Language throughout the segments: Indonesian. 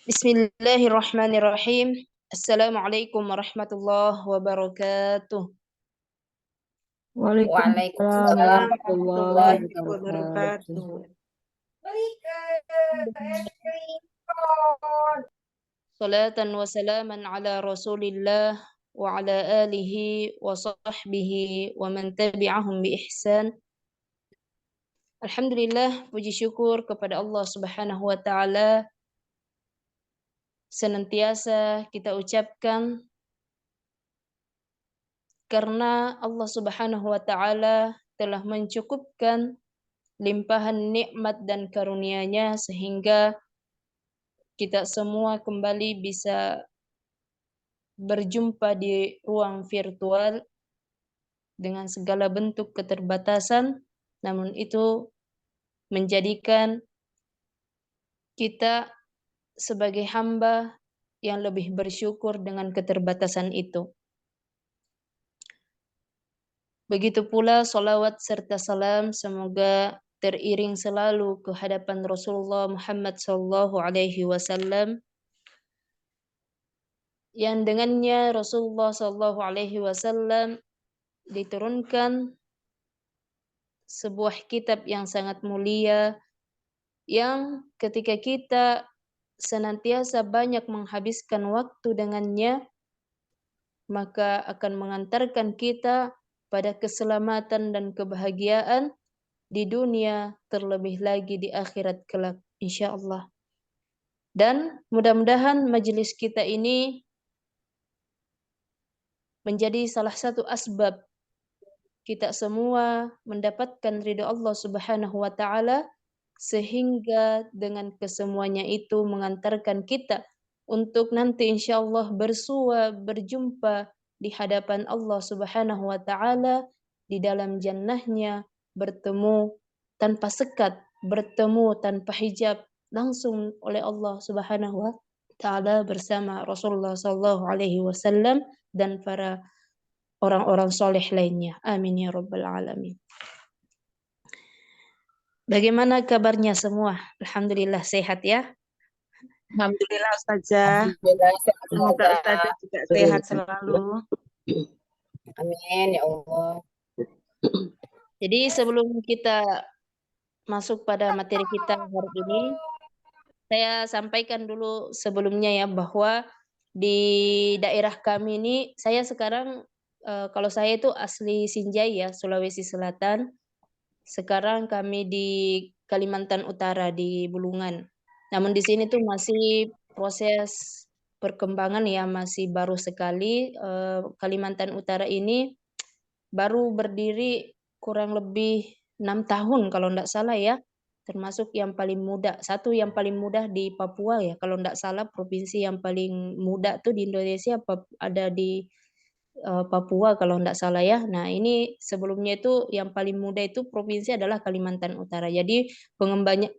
Bismillahirrahmanirrahim. Assalamualaikum warahmatullahi wabarakatuh. Waalaikumsalam Waalaikumsalam warahmatullahi warahmatullahi wabarakatuh. wabarakatuh. Salatan wa salaman ala Rasulillah wa ala alihi wa sahbihi wa man tabi'ahum bi ihsan. Alhamdulillah, puji syukur kepada Allah Subhanahu wa taala senantiasa kita ucapkan karena Allah Subhanahu wa taala telah mencukupkan limpahan nikmat dan karunia-Nya sehingga kita semua kembali bisa berjumpa di ruang virtual dengan segala bentuk keterbatasan, namun itu menjadikan kita sebagai hamba yang lebih bersyukur dengan keterbatasan itu. Begitu pula salawat serta salam semoga teriring selalu ke hadapan Rasulullah Muhammad sallallahu alaihi wasallam yang dengannya Rasulullah sallallahu alaihi wasallam diturunkan sebuah kitab yang sangat mulia yang ketika kita senantiasa banyak menghabiskan waktu dengannya maka akan mengantarkan kita pada keselamatan dan kebahagiaan di dunia terlebih lagi di akhirat kelak insyaallah. Dan mudah-mudahan majelis kita ini menjadi salah satu asbab kita semua mendapatkan ridha Allah Subhanahu wa taala sehingga dengan kesemuanya itu mengantarkan kita untuk nanti insyaallah bersua berjumpa di hadapan Allah Subhanahu wa taala di dalam jannahnya, bertemu tanpa sekat, bertemu tanpa hijab langsung oleh Allah Subhanahu wa taala bersama Rasulullah sallallahu alaihi wasallam dan para orang-orang soleh lainnya. Amin ya rabbal alamin. Bagaimana kabarnya semua? Alhamdulillah sehat ya. Alhamdulillah Ustazah. Alhamdulillah, Semoga Ustazah juga sehat selalu. amin ya Allah. Jadi sebelum kita masuk pada materi kita hari ini, saya sampaikan dulu sebelumnya ya bahwa di daerah kami ini, saya sekarang kalau saya itu asli Sinjai ya, Sulawesi Selatan. Sekarang kami di Kalimantan Utara di Bulungan. Namun di sini tuh masih proses perkembangan ya, masih baru sekali. Kalimantan Utara ini baru berdiri kurang lebih 6 tahun kalau enggak salah ya. Termasuk yang paling muda. Satu yang paling muda di Papua ya. Kalau enggak salah provinsi yang paling muda tuh di Indonesia ada di Papua kalau enggak salah ya. Nah, ini sebelumnya itu yang paling muda itu provinsi adalah Kalimantan Utara. Jadi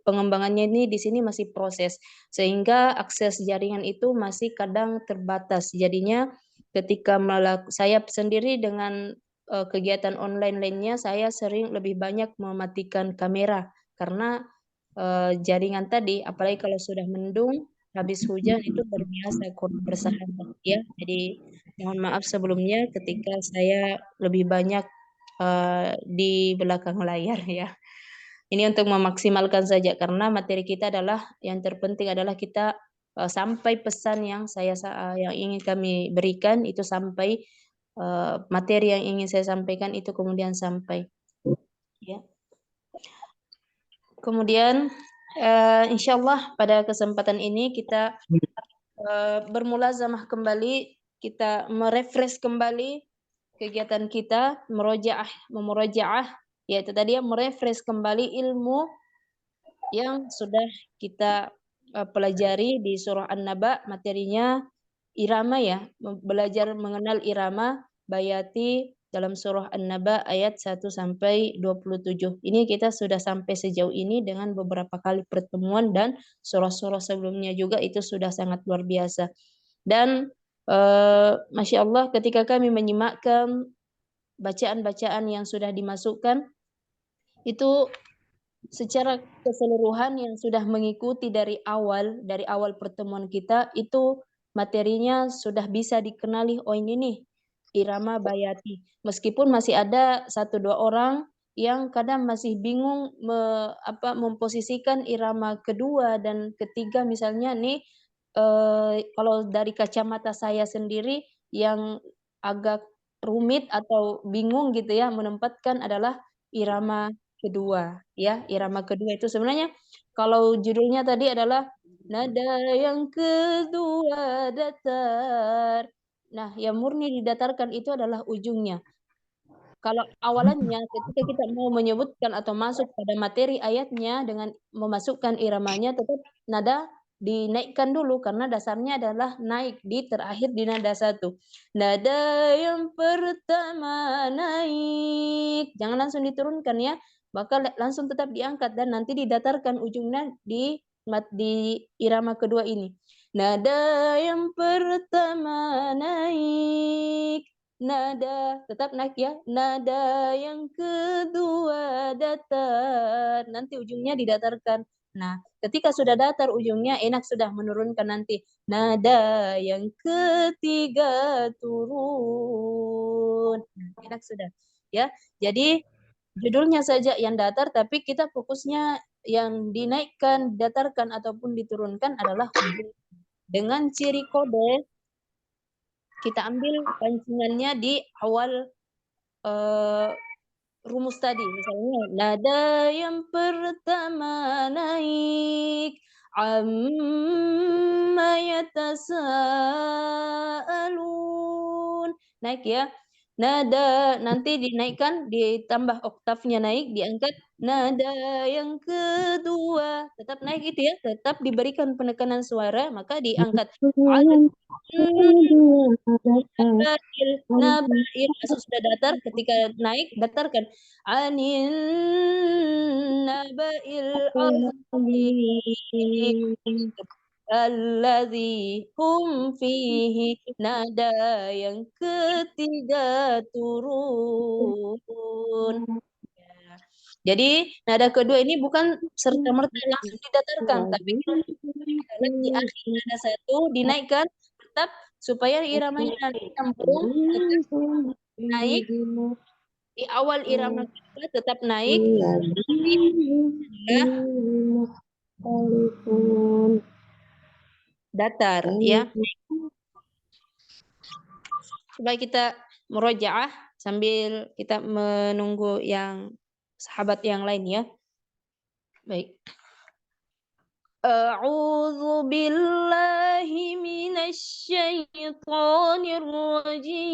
pengembangannya ini di sini masih proses sehingga akses jaringan itu masih kadang terbatas. Jadinya ketika saya sendiri dengan kegiatan online lainnya saya sering lebih banyak mematikan kamera karena jaringan tadi apalagi kalau sudah mendung habis hujan itu berbiasa kurang bersahabat ya. Jadi mohon maaf sebelumnya ketika saya lebih banyak di belakang layar ya. Ini untuk memaksimalkan saja karena materi kita adalah yang terpenting adalah kita sampai pesan yang yang ingin kami berikan itu sampai materi yang ingin saya sampaikan itu kemudian sampai ya. Kemudian insyaallah pada kesempatan ini kita bermulazamah kembali, kita merefresh kembali kegiatan kita, memurojaah, yaitu tadi ya merefresh kembali ilmu yang sudah kita pelajari di surah An-Naba, materinya irama ya, belajar mengenal irama bayati dalam surah An-Naba ayat 1 sampai 27. Ini kita sudah sampai sejauh ini dengan beberapa kali pertemuan dan surah-surah sebelumnya juga itu sudah sangat luar biasa. Dan Masya Allah ketika kami menyimakkan bacaan-bacaan yang sudah dimasukkan itu secara keseluruhan yang sudah mengikuti dari awal pertemuan kita itu materinya sudah bisa dikenali, oh ini nih irama bayati. Meskipun masih ada 1, 2 orang yang kadang masih bingung memposisikan irama kedua dan ketiga misalnya nih, kalau dari kacamata saya sendiri yang agak rumit atau bingung gitu ya menempatkan adalah irama kedua ya, irama kedua itu sebenarnya kalau judulnya tadi adalah nada yang kedua datar. Nah, yang murni didatarkan itu adalah ujungnya. Kalau awalannya ketika kita mau menyebutkan atau masuk pada materi ayatnya dengan memasukkan iramanya tetap nada dinaikkan dulu karena dasarnya adalah naik di terakhir di nada 1. Nada yang pertama naik, jangan langsung diturunkan ya, maka langsung tetap diangkat dan nanti didatarkan ujungnya di irama kedua ini. Nada yang pertama naik, nada tetap naik ya, nada yang kedua datar, nanti ujungnya didatarkan. Nah, ketika sudah datar ujungnya enak sudah menurunkan nanti. Nada yang ketiga turun. Enak sudah. Ya. Jadi judulnya saja yang datar tapi kita fokusnya yang dinaikkan, datarkan ataupun diturunkan adalah ujung. Dengan ciri kode kita ambil pancingannya di awal rumus tadi. Misalnya nada yang pertama naik amma yatasaalun. Naik ya. Nada nanti dinaikkan, ditambah oktavnya naik, diangkat. Nada yang kedua tetap naik itu ya, tetap diberikan penekanan suara, maka diangkat. Nabail masuk sudah datar, ketika naik datarkan. Anin nabail azim alladzi hum fihi, nada yang ketiga turun. Ya. Jadi nada kedua ini bukan serta-merta langsung didatarkan, tapi di akhir nada 1 dinaikkan tetap supaya iramanya nanti nyambung, tetap naik di awal irama kedua tetap naik, datar ya. Supaya kita murojaah sambil kita menunggu yang sahabat yang lain ya. Baik. A'udzu billahi minasy syaithanir rajim.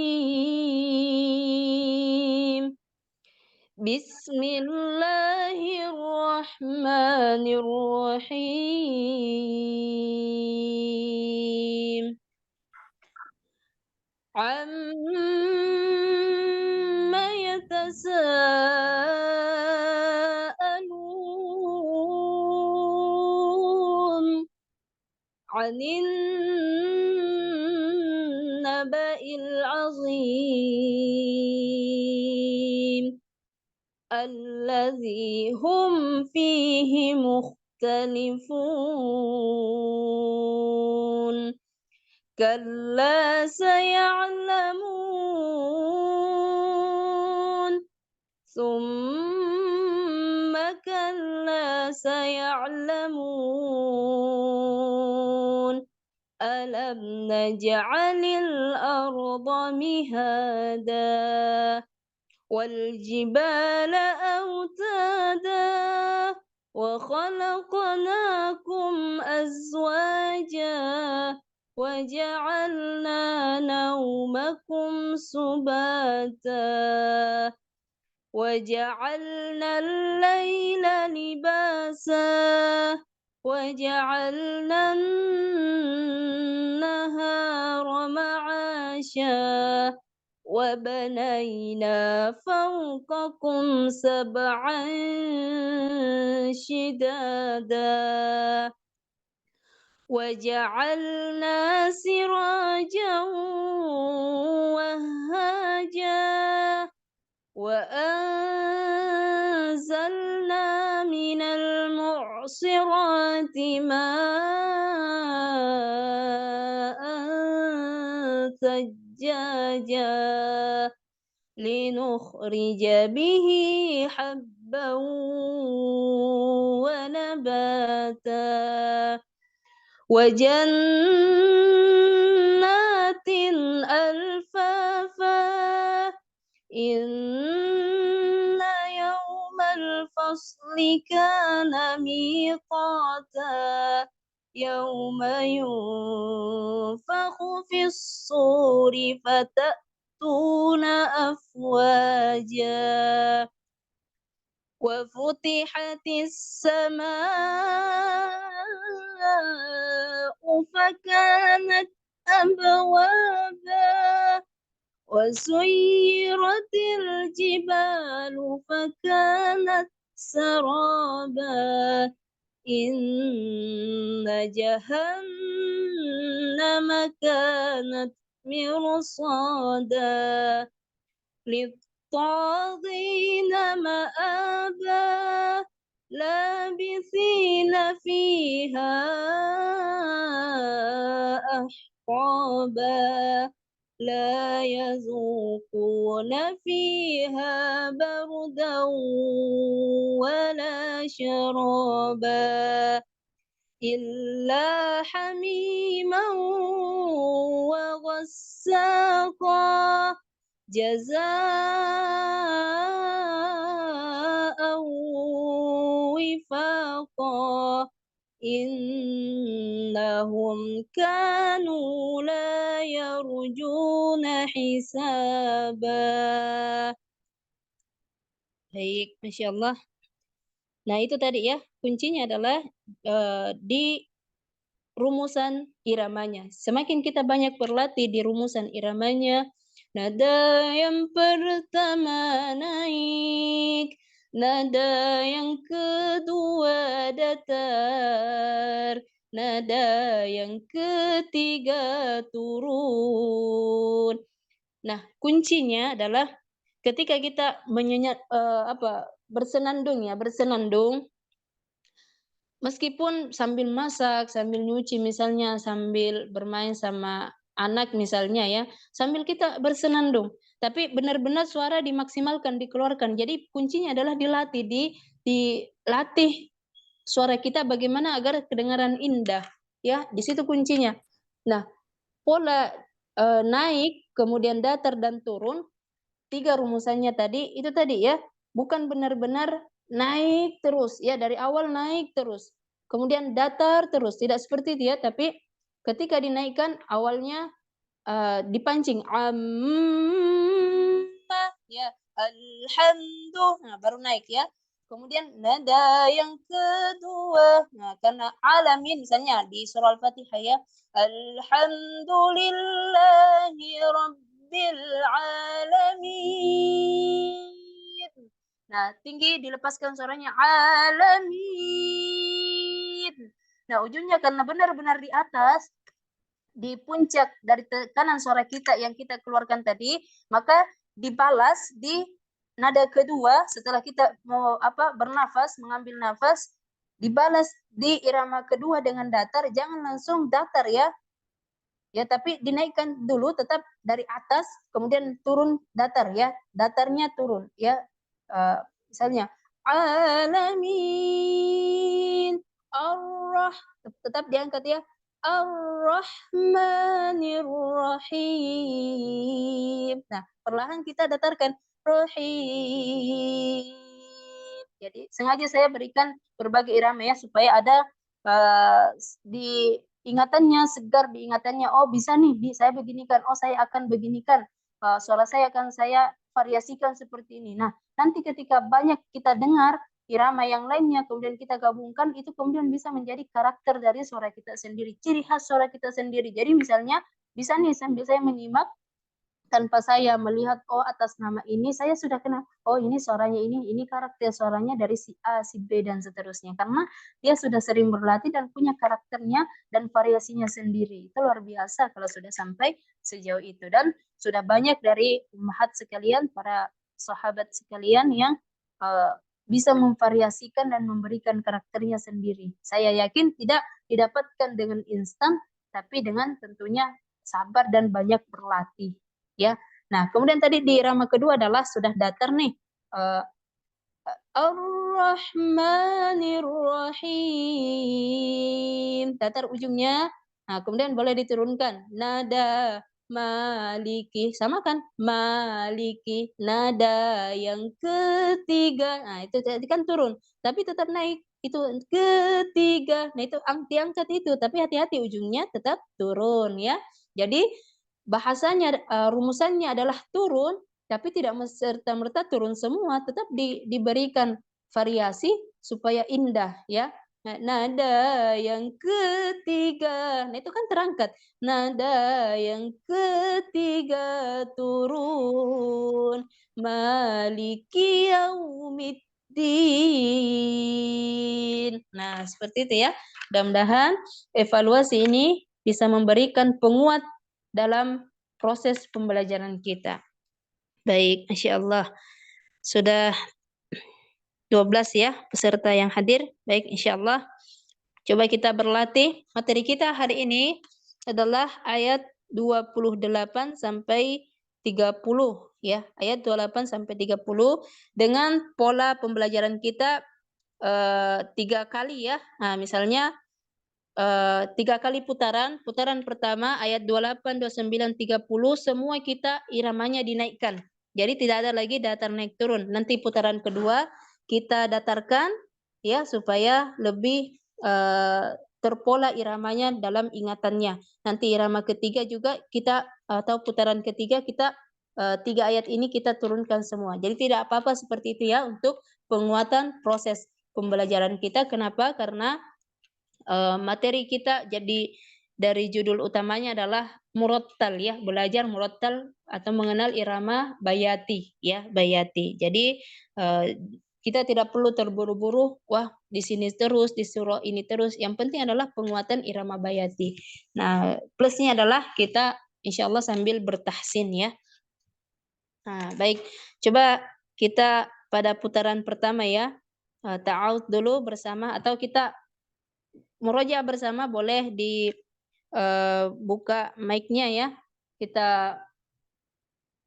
Bismillahirrahmanirrahim. Amma yatasaalun 'anil naba'il 'azim alladzi hum fihi mukhtalifun. Kalla saya'lamun Summa kalla saya'lamun Alam naj'alil arda mihada wal jibala autada wa khalaqnakum azwaja وجعلنا نومكم سباتا وجعلنا الليل لباسا وجعلنا النهار معاشا وبنينا فوقكم سبعا شدادا وجعلنا سراجا وهاجا وأنزلنا من ماء ثجاجا لنخرج به حبا ونباتا وجنات ألفافا إن يوم الفصل كان ميقاتا يوم ينفخ في الصور فتأتون أفواجا وفتحت السماء فكانت أبوابا وسيرت الجبال فكانت سرابا إن جهنم كانت مرصادا للطاغين مآبا لابثين فيها أحقابا لا يذوقون فيها بردا ولا شرابا إلا حميما وغساقا جزاء وفاقا إنهم كانوا لا يرجون حسابا. Baik, Masya Allah. Nah, itu tadi ya, kuncinya adalah di rumusan iramanya. Semakin kita banyak berlatih di rumusan iramanya, nada yang pertama naik, nada yang kedua datar, nada yang ketiga turun. Nah, kuncinya adalah ketika kita bersenandung ya, bersenandung meskipun sambil masak, sambil nyuci misalnya, sambil bermain sama anak misalnya ya, sambil kita bersenandung. Tapi benar-benar suara dimaksimalkan, dikeluarkan. Jadi kuncinya adalah dilatih suara kita bagaimana agar kedengaran indah. Ya, di situ kuncinya. Nah, pola naik, kemudian datar dan turun, 3 rumusannya tadi, itu tadi ya, bukan benar-benar naik terus, ya dari awal naik terus, kemudian datar terus, tidak seperti itu ya, tapi ketika dinaikkan awalnya dipancing, amma, ya, alhamdulillah, nah baru naik ya. Kemudian nada yang kedua, nah karena alamin misalnya di surah Al-Fatihah ya, alhamdulillahi rabbil alamin. Nah, tinggi dilepaskan suaranya alamin. Nah, ujungnya karena benar-benar di atas, di puncak dari tekanan suara kita yang kita keluarkan tadi, maka dibalas di nada kedua setelah kita mau bernafas, mengambil nafas, dibalas di irama kedua dengan datar, jangan langsung datar ya. Ya, tapi dinaikkan dulu tetap dari atas, kemudian turun datar ya. Datarnya turun ya. Misalnya alamin tetap diangkat ya. Ar-Rahmanir-Rahim. Nah, perlahan kita datarkan Rahim. Jadi sengaja saya berikan berbagai irama ya supaya ada di ingatannya, segar di ingatannya. Oh, bisa nih, saya beginikan. Oh, saya akan beginikan. Suara saya akan saya variasikan seperti ini. Nah, nanti ketika banyak kita dengar irama yang lainnya, kemudian kita gabungkan, itu kemudian bisa menjadi karakter dari suara kita sendiri, ciri khas suara kita sendiri. Jadi misalnya, bisa nih sambil saya menyimak, tanpa saya melihat, oh atas nama ini, saya sudah kenal, oh ini suaranya ini karakter suaranya dari si A, si B, dan seterusnya. Karena dia sudah sering berlatih dan punya karakternya dan variasinya sendiri. Itu luar biasa kalau sudah sampai sejauh itu. Dan sudah banyak dari ummahat sekalian, para sahabat sekalian yang bisa memvariasikan dan memberikan karakternya sendiri. Saya yakin tidak didapatkan dengan instan, tapi dengan tentunya sabar dan banyak berlatih. Ya. Nah, kemudian tadi di irama kedua adalah sudah datar nih. Ar-Rahmanir-Rahim. Datar ujungnya. Nah, kemudian boleh diturunkan. Nada maliki. Sama kan? Maliki. Nada yang ketiga. Nah, itu tadi kan turun. Tapi tetap naik. Itu ketiga. Nah, itu diangkat itu. Tapi hati-hati ujungnya tetap turun ya. Jadi bahasanya, rumusannya adalah turun, tapi tidak serta-merta turun semua, tetap diberikan variasi supaya indah ya. Nah, nada yang ketiga, nah itu kan terangkat. Nada yang ketiga turun, maliki yaumiddin. Nah, seperti itu ya. Mudah-mudahan evaluasi ini bisa memberikan penguat dalam proses pembelajaran kita. Baik, Masya Allah. Sudah 12 ya peserta yang hadir. Baik, Insya Allah. Coba kita berlatih. Materi kita hari ini adalah ayat 28 sampai 30 ya. Ayat 28 sampai 30 dengan pola pembelajaran kita 3 kali ya. Nah, misalnya 3 kali putaran. Putaran pertama ayat 28, 29, 30 semua kita iramanya dinaikkan. Jadi tidak ada lagi datar naik turun. Nanti putaran kedua kita datarkan ya supaya lebih terpola iramanya dalam ingatannya. Nanti irama ketiga juga kita atau putaran ketiga kita 3 ayat ini kita turunkan semua. Jadi tidak apa-apa seperti itu ya untuk penguatan proses pembelajaran kita. Kenapa? Karena materi kita jadi dari judul utamanya adalah murattal ya, belajar murattal atau mengenal irama bayati ya, bayati. Jadi kita tidak perlu terburu-buru, wah di sini terus, di surah ini terus. Yang penting adalah penguatan irama bayati. Nah, plusnya adalah kita insya Allah sambil bertahsin ya. Nah, baik. Coba kita pada putaran pertama ya, ta'awud dulu bersama atau kita murojaah bersama, boleh dibuka mic-nya ya. Kita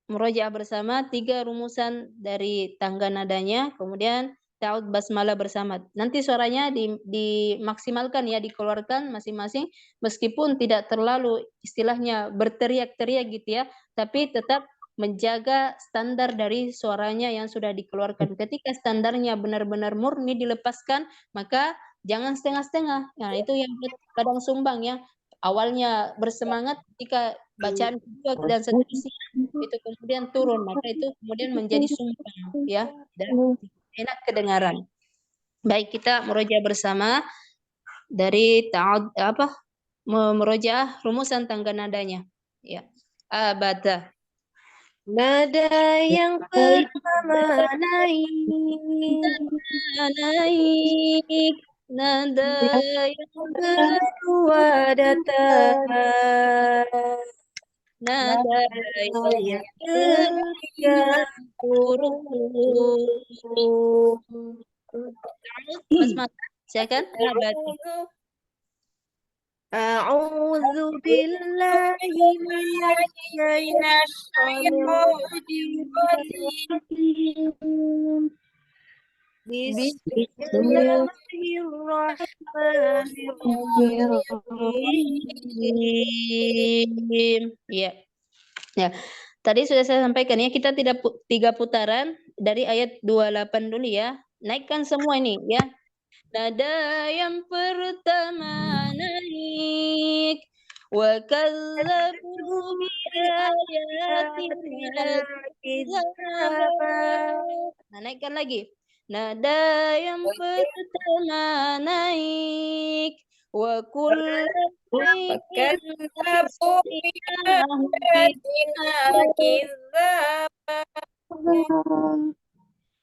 murojaah bersama 3 rumusan dari tangga nadanya, kemudian ta'awud basmalah bersama. Nanti suaranya dimaksimalkan ya, dikeluarkan masing-masing meskipun tidak terlalu istilahnya berteriak-teriak gitu ya, tapi tetap menjaga standar dari suaranya yang sudah dikeluarkan. Ketika standarnya benar-benar murni dilepaskan, maka jangan setengah-setengah. Nah, itu yang kadang sumbang ya. Awalnya bersemangat ketika bacaan kedua dan seterusnya itu kemudian turun, maka itu kemudian menjadi sumbang ya dan enak kedengaran. Baik, kita murojaah bersama dari murojaah rumusan tangga nadanya. Ya. Abada. Nada yang pertama naik, nada yang kedua datang, nada yang ketiga turun. Basmalah, silakan. Abada. A'udzu billahi minasyaitonir rajim. Bismillahirrahmanirrahim. Ya. Ya. Tadi sudah saya sampaikan ya, kita tidak 3 putaran dari ayat 28 dulu ya. Naikkan semua ini ya. Nada yang pertama naik wa kadzabu biayatina. Nah, naikkan lagi. Nada yang pertama naik wa kullu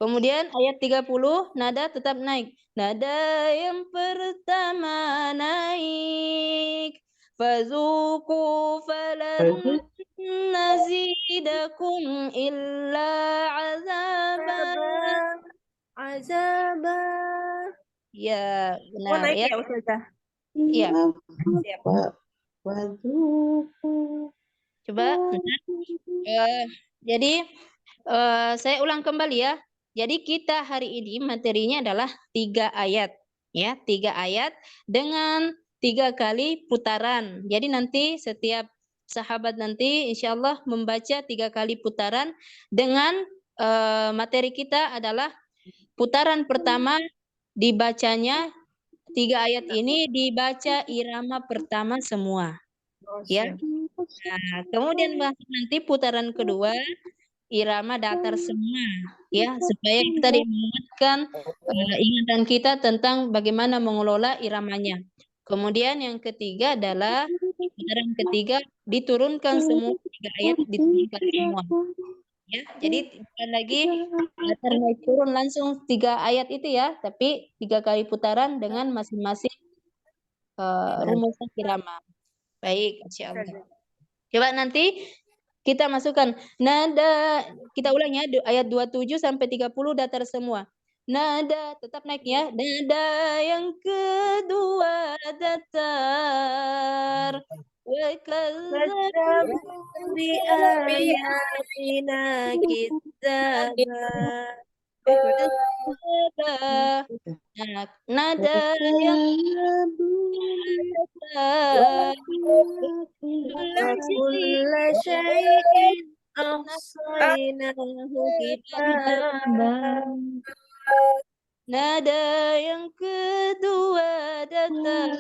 Kemudian ayat 30 nada tetap naik. Nada yang pertama naik. Fazuku falan nazidakum illa azaba. azaba. Ya, Oh, benar naik ya. ya Ustazah? Iya. Siap. Coba bentar. Jadi saya ulang kembali ya. Jadi kita hari ini materinya adalah 3 ayat. Ya, 3 ayat dengan 3 kali putaran. Jadi nanti setiap sahabat nanti insya Allah membaca 3 kali putaran dengan materi kita adalah putaran pertama dibacanya 3 ayat ini dibaca irama pertama semua. Oh, Ya. siap. Nah, kemudian masuk nanti putaran kedua irama datar semua ya supaya kita mengingatkan ingatan kita tentang bagaimana mengelola iramanya. Kemudian yang ketiga adalah putaran ketiga diturunkan semua 3 ayat diturunkan semua. Ya, jadi bukan lagi datar naik turun langsung 3 ayat itu ya, tapi 3 kali putaran dengan masing-masing rumusan irama. Baik, insyaallah. Coba nanti kita masukkan nada, kita ulang ya ayat 27 sampai 30 datar semua. Nada tetap naik ya. Nada yang kedua datar. Wa Kadzabu bi ayatina kidzaba. Nah, nada yang datar. Kulla syai'in ahsaynahu kitaban. Nada yang kedua datang.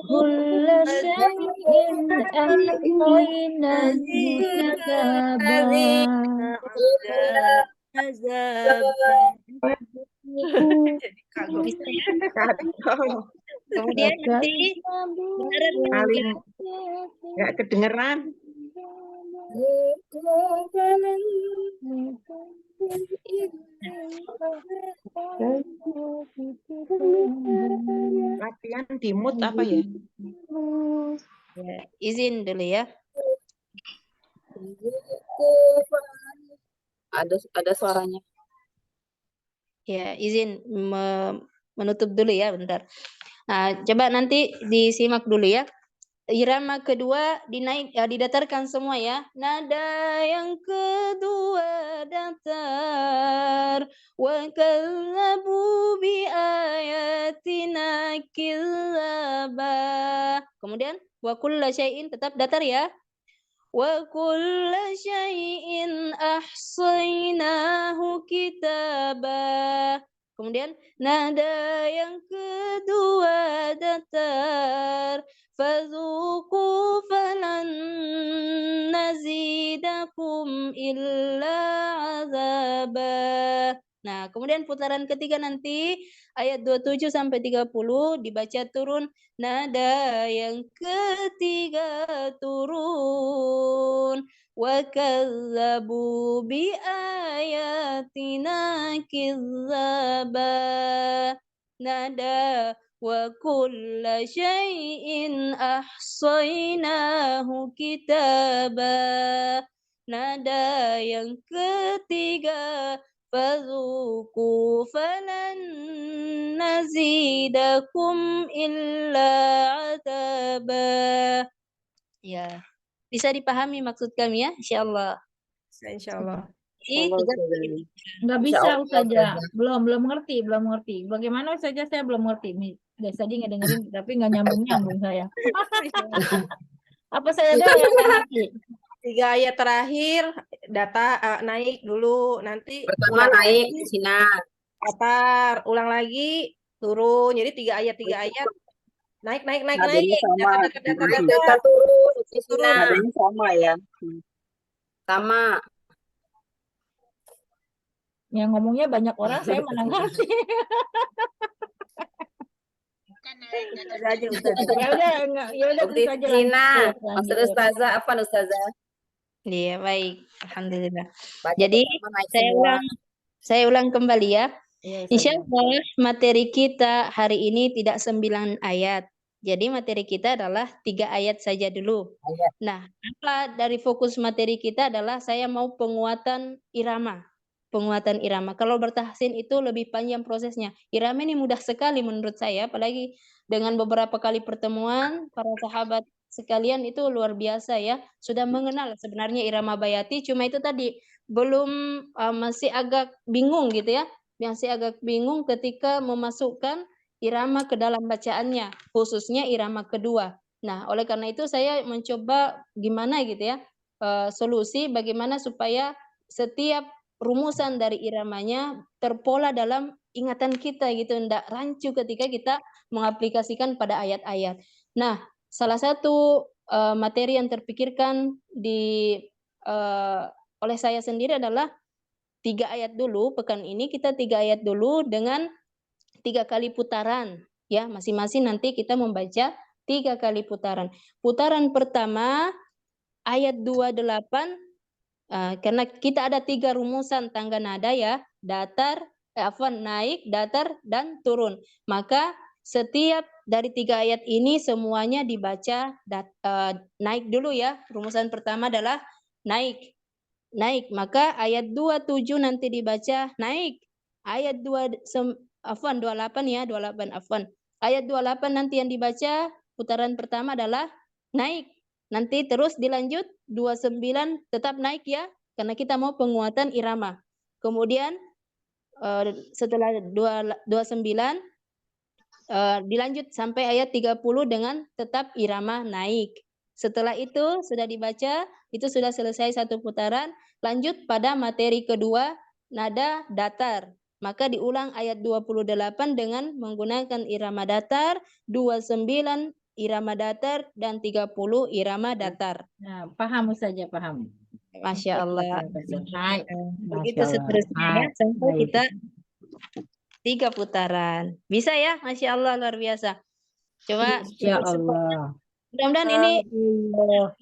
Kulla syai'in ahsaynahu kitaban. Azab. Jadi kagum. Bisa ya? Kagum. Kemudian nanti beneran Paling nggak kedengeran. Latihan di mood apa ya? ya, izin dulu ya. Ada suaranya. Ya, izin menutup dulu ya bentar. Nah, coba nanti disimak dulu ya. Irama kedua didatarkan semua ya. Nada yang kedua datar. Wa kallabu bi ayatina killaba. Kemudian wa kulla syai'in tetap datar ya. Wa kulla syai'in ahsaynahu kitaba. Kemudian nada yang kedua datar. Fadzuqu falan nazidakum illa azaba. Nah, kemudian putaran ketiga nanti ayat 27 sampai 30 dibaca turun. Nada yang ketiga turun. Wa kadzabu bi ayatina kidzaba. Nada wa kulla syai'in ahsaynahu kitaba. Nada yang ketiga fadzuqu falan nazidakum illa azaba. Ya, bisa dipahami maksud kami ya, insyaallah. Insyaallah. Nggak bisa Ustazah, belum ngerti. Bagaimana Ustazah, saya belum ngerti. Nih, biasa aja ngedengerin tapi nggak nyambung saya. Apa saya doang yang nggak ngerti? 3 ayat terakhir naik dulu, nanti Pertama naik di sini. datar, ulang lagi turun. Jadi 3 ayat naik. Nadanya sama. Datar. Datar turun di sini. Nadanya sama ya. Sama. Yang ngomongnya banyak orang, saya mana ngerti. Aja Ustazah. Ya udah Bukti Ustazah Cina. lanjut. Maksud Ustazah apa Ustazah? Iya, baik. Alhamdulillah. Baca Jadi pertama naik semua. saya ulang kembali ya. Iya, Insya Allah materi kita hari ini tidak 9 ayat. Jadi materi kita adalah 3 ayat saja dulu. Ayat. Nah, apa dari fokus materi kita adalah saya mau penguatan irama. penguatan irama. Kalau bertahsin itu lebih panjang prosesnya. Irama ini mudah sekali menurut saya, apalagi dengan beberapa kali pertemuan para sahabat sekalian itu luar biasa ya, sudah mengenal sebenarnya irama bayati, cuma itu tadi belum masih agak bingung gitu ya, masih agak bingung ketika memasukkan irama ke dalam bacaannya, khususnya irama kedua. Nah, oleh karena itu saya mencoba gimana gitu ya, solusi bagaimana supaya setiap rumusan dari iramanya terpola dalam ingatan kita gitu, ndak rancu ketika kita mengaplikasikan pada ayat-ayat. Nah, salah satu materi yang terpikirkan oleh saya sendiri adalah 3 ayat dulu, pekan ini kita 3 ayat dulu dengan 3 kali putaran ya, masing-masing nanti kita membaca 3 kali putaran. Putaran pertama ayat 28 karena kita ada 3 rumusan tangga nada ya, datar, naik, datar, dan turun. Maka setiap dari 3 ayat ini semuanya dibaca naik dulu ya. Rumusan pertama adalah naik. Naik, maka ayat 27 nanti dibaca naik. Ayat 28 ya, 28 afwan. Ayat 28 nanti yang dibaca putaran pertama adalah naik. Nanti terus dilanjut 29 tetap naik ya, karena kita mau penguatan irama. Kemudian setelah 29 dilanjut sampai ayat 30 dengan tetap irama naik. Setelah itu sudah dibaca, itu sudah selesai satu putaran, lanjut pada materi kedua, nada datar. Maka diulang ayat 28 dengan menggunakan irama datar, 29 irama datar, dan 30 irama datar. Nah, paham saja, paham. Masya Allah. Hai. Begitu Masya Allah. seterusnya ya, sampai Baik. kita 3 putaran. Bisa ya? Masya Allah, luar biasa. Coba Insya Allah. mudah-mudahan ini Allah.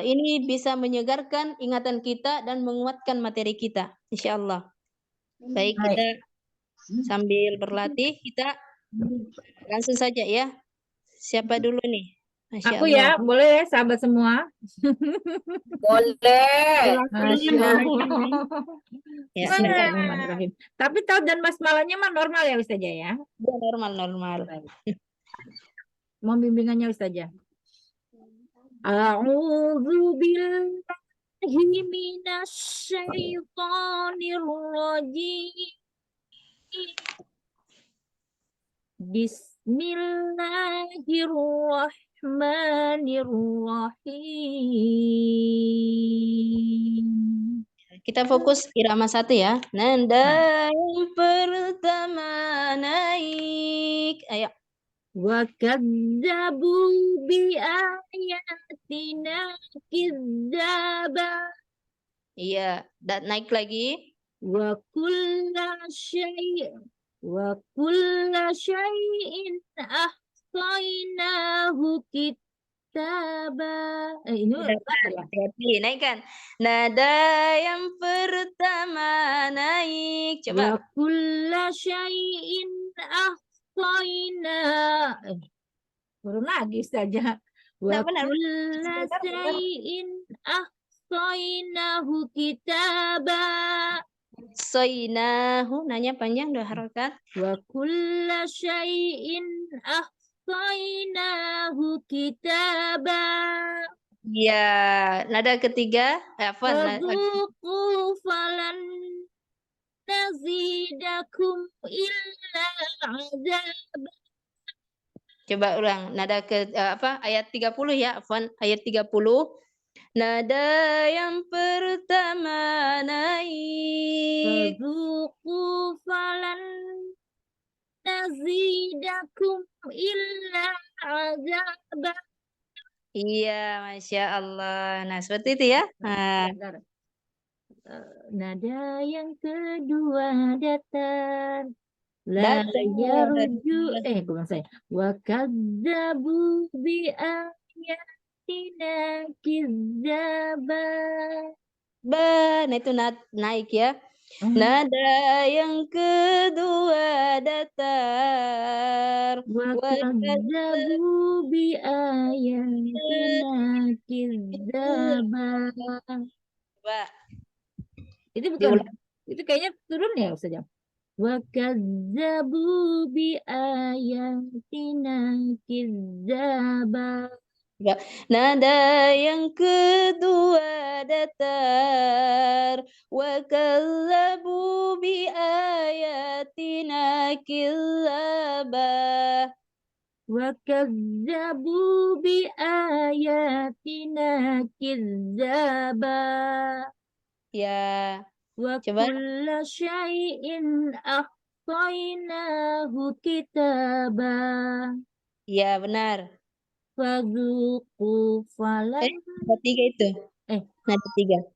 ini bisa menyegarkan ingatan kita dan menguatkan materi kita, insya Allah. Baik, Baik. kita sambil berlatih, kita langsung saja ya. Siapa dulu nih? Masya Aku Allah. ya, boleh ya sahabat semua? Boleh. Masya Allah. Ya, Bismillahirrahmanirrahim. Tapi tahu dan basmalahnya mah normal ya Ustazah ya? normal. Mau bimbingannya Ustazah. A'udzu billahi minasyaitonir rajim. Bismillahirrahmanirrahim. Kita fokus irama 1 ya. Nada yang pertama naik. Ayo. Wa kadzabu bi ayatina kidzaba. Iya, dan naik lagi. Wa kulla syai'in ahsaynahu kitaba. Ini Hati-hati, naikkan. Nada yang pertama naik. wa Coba. kulla syai'in turun lagi saja. Wa benar. kulla syai'in ahsaynahu kitaba. Soinahu, nanya panjang 2 harokat. Wa kulla syai'in ahsaynahu kitaba. Iya, nada ketiga. Fadzuqu falan nazidakum illa azab. Coba ulang. Nada ayat 30 ya, afwan, ayat 30. Nada yang pertama naik. Fadzuqu falan nazidakum illa azab. Iya, Masya Allah. Nah, seperti itu ya. Nada yang kedua datar. La yarju bukan saya. Wa kadzabu bi ayatina kidzaba. Nah itu naik ya. Nada yang kedua datar. Wa kadzabu bi ayatina kidzaba. Coba. Itu bukan, Diulang. itu kayaknya turun ya Ustazah. Wa kadzabu bi ayatina kidzaba. Enggak. Nada yang kedua datar. Wa kadzabu bi ayatina killaba. Wa kadzabu bi ayatina kidzaba. Ya, Wa coba. kulla syai'in ahsaynahu kitaba. Ya, benar. Fadzuqu falan. Nada 3 itu. Eh, Nada 3.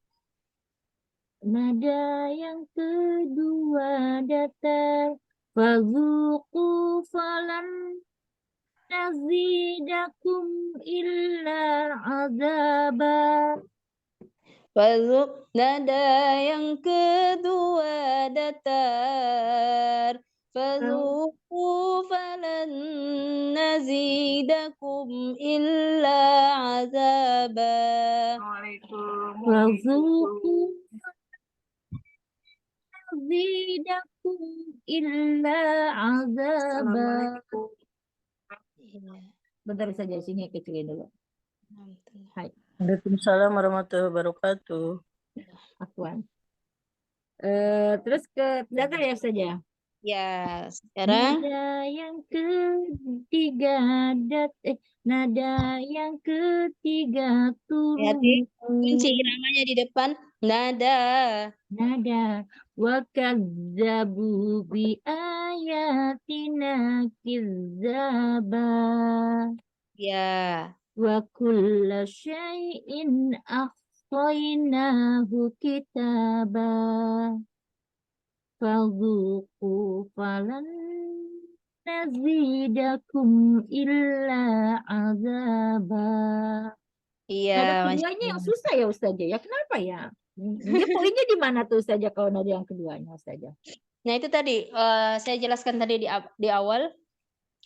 nada yang kedua datar. Fadzuqu falan nazidakum illa azaba. Fadzuq. Nada yang kedua datar. Fadzuqu falan nazidakum illa azaba. Fadzuqu nazidakum illa azaba. Iya. Bentar saja sini kecilin dulu. Hai, Waalaikumsalam warahmatullahi wabarakatuh. Afwan. Terus ke datar ya saja. Ya, sekarang Nada yang ketiga nada yang ketiga hati kunci turun. iramanya di depan. Nada. Nada wa kadzabu bi ayatina kidzaba. Ya. Wa kulla syai'in ahsaynahu kitaba. Fadzuqu falan nazidakum illa azaba. Iya, Nada Masya keduanya yang Allah. susah ya Ustazah ya. Kenapa ya? Dia poinnya di mana tuh Ustazah kalau nada yang keduanya Ustazah? Nah, itu tadi saya jelaskan tadi di awal.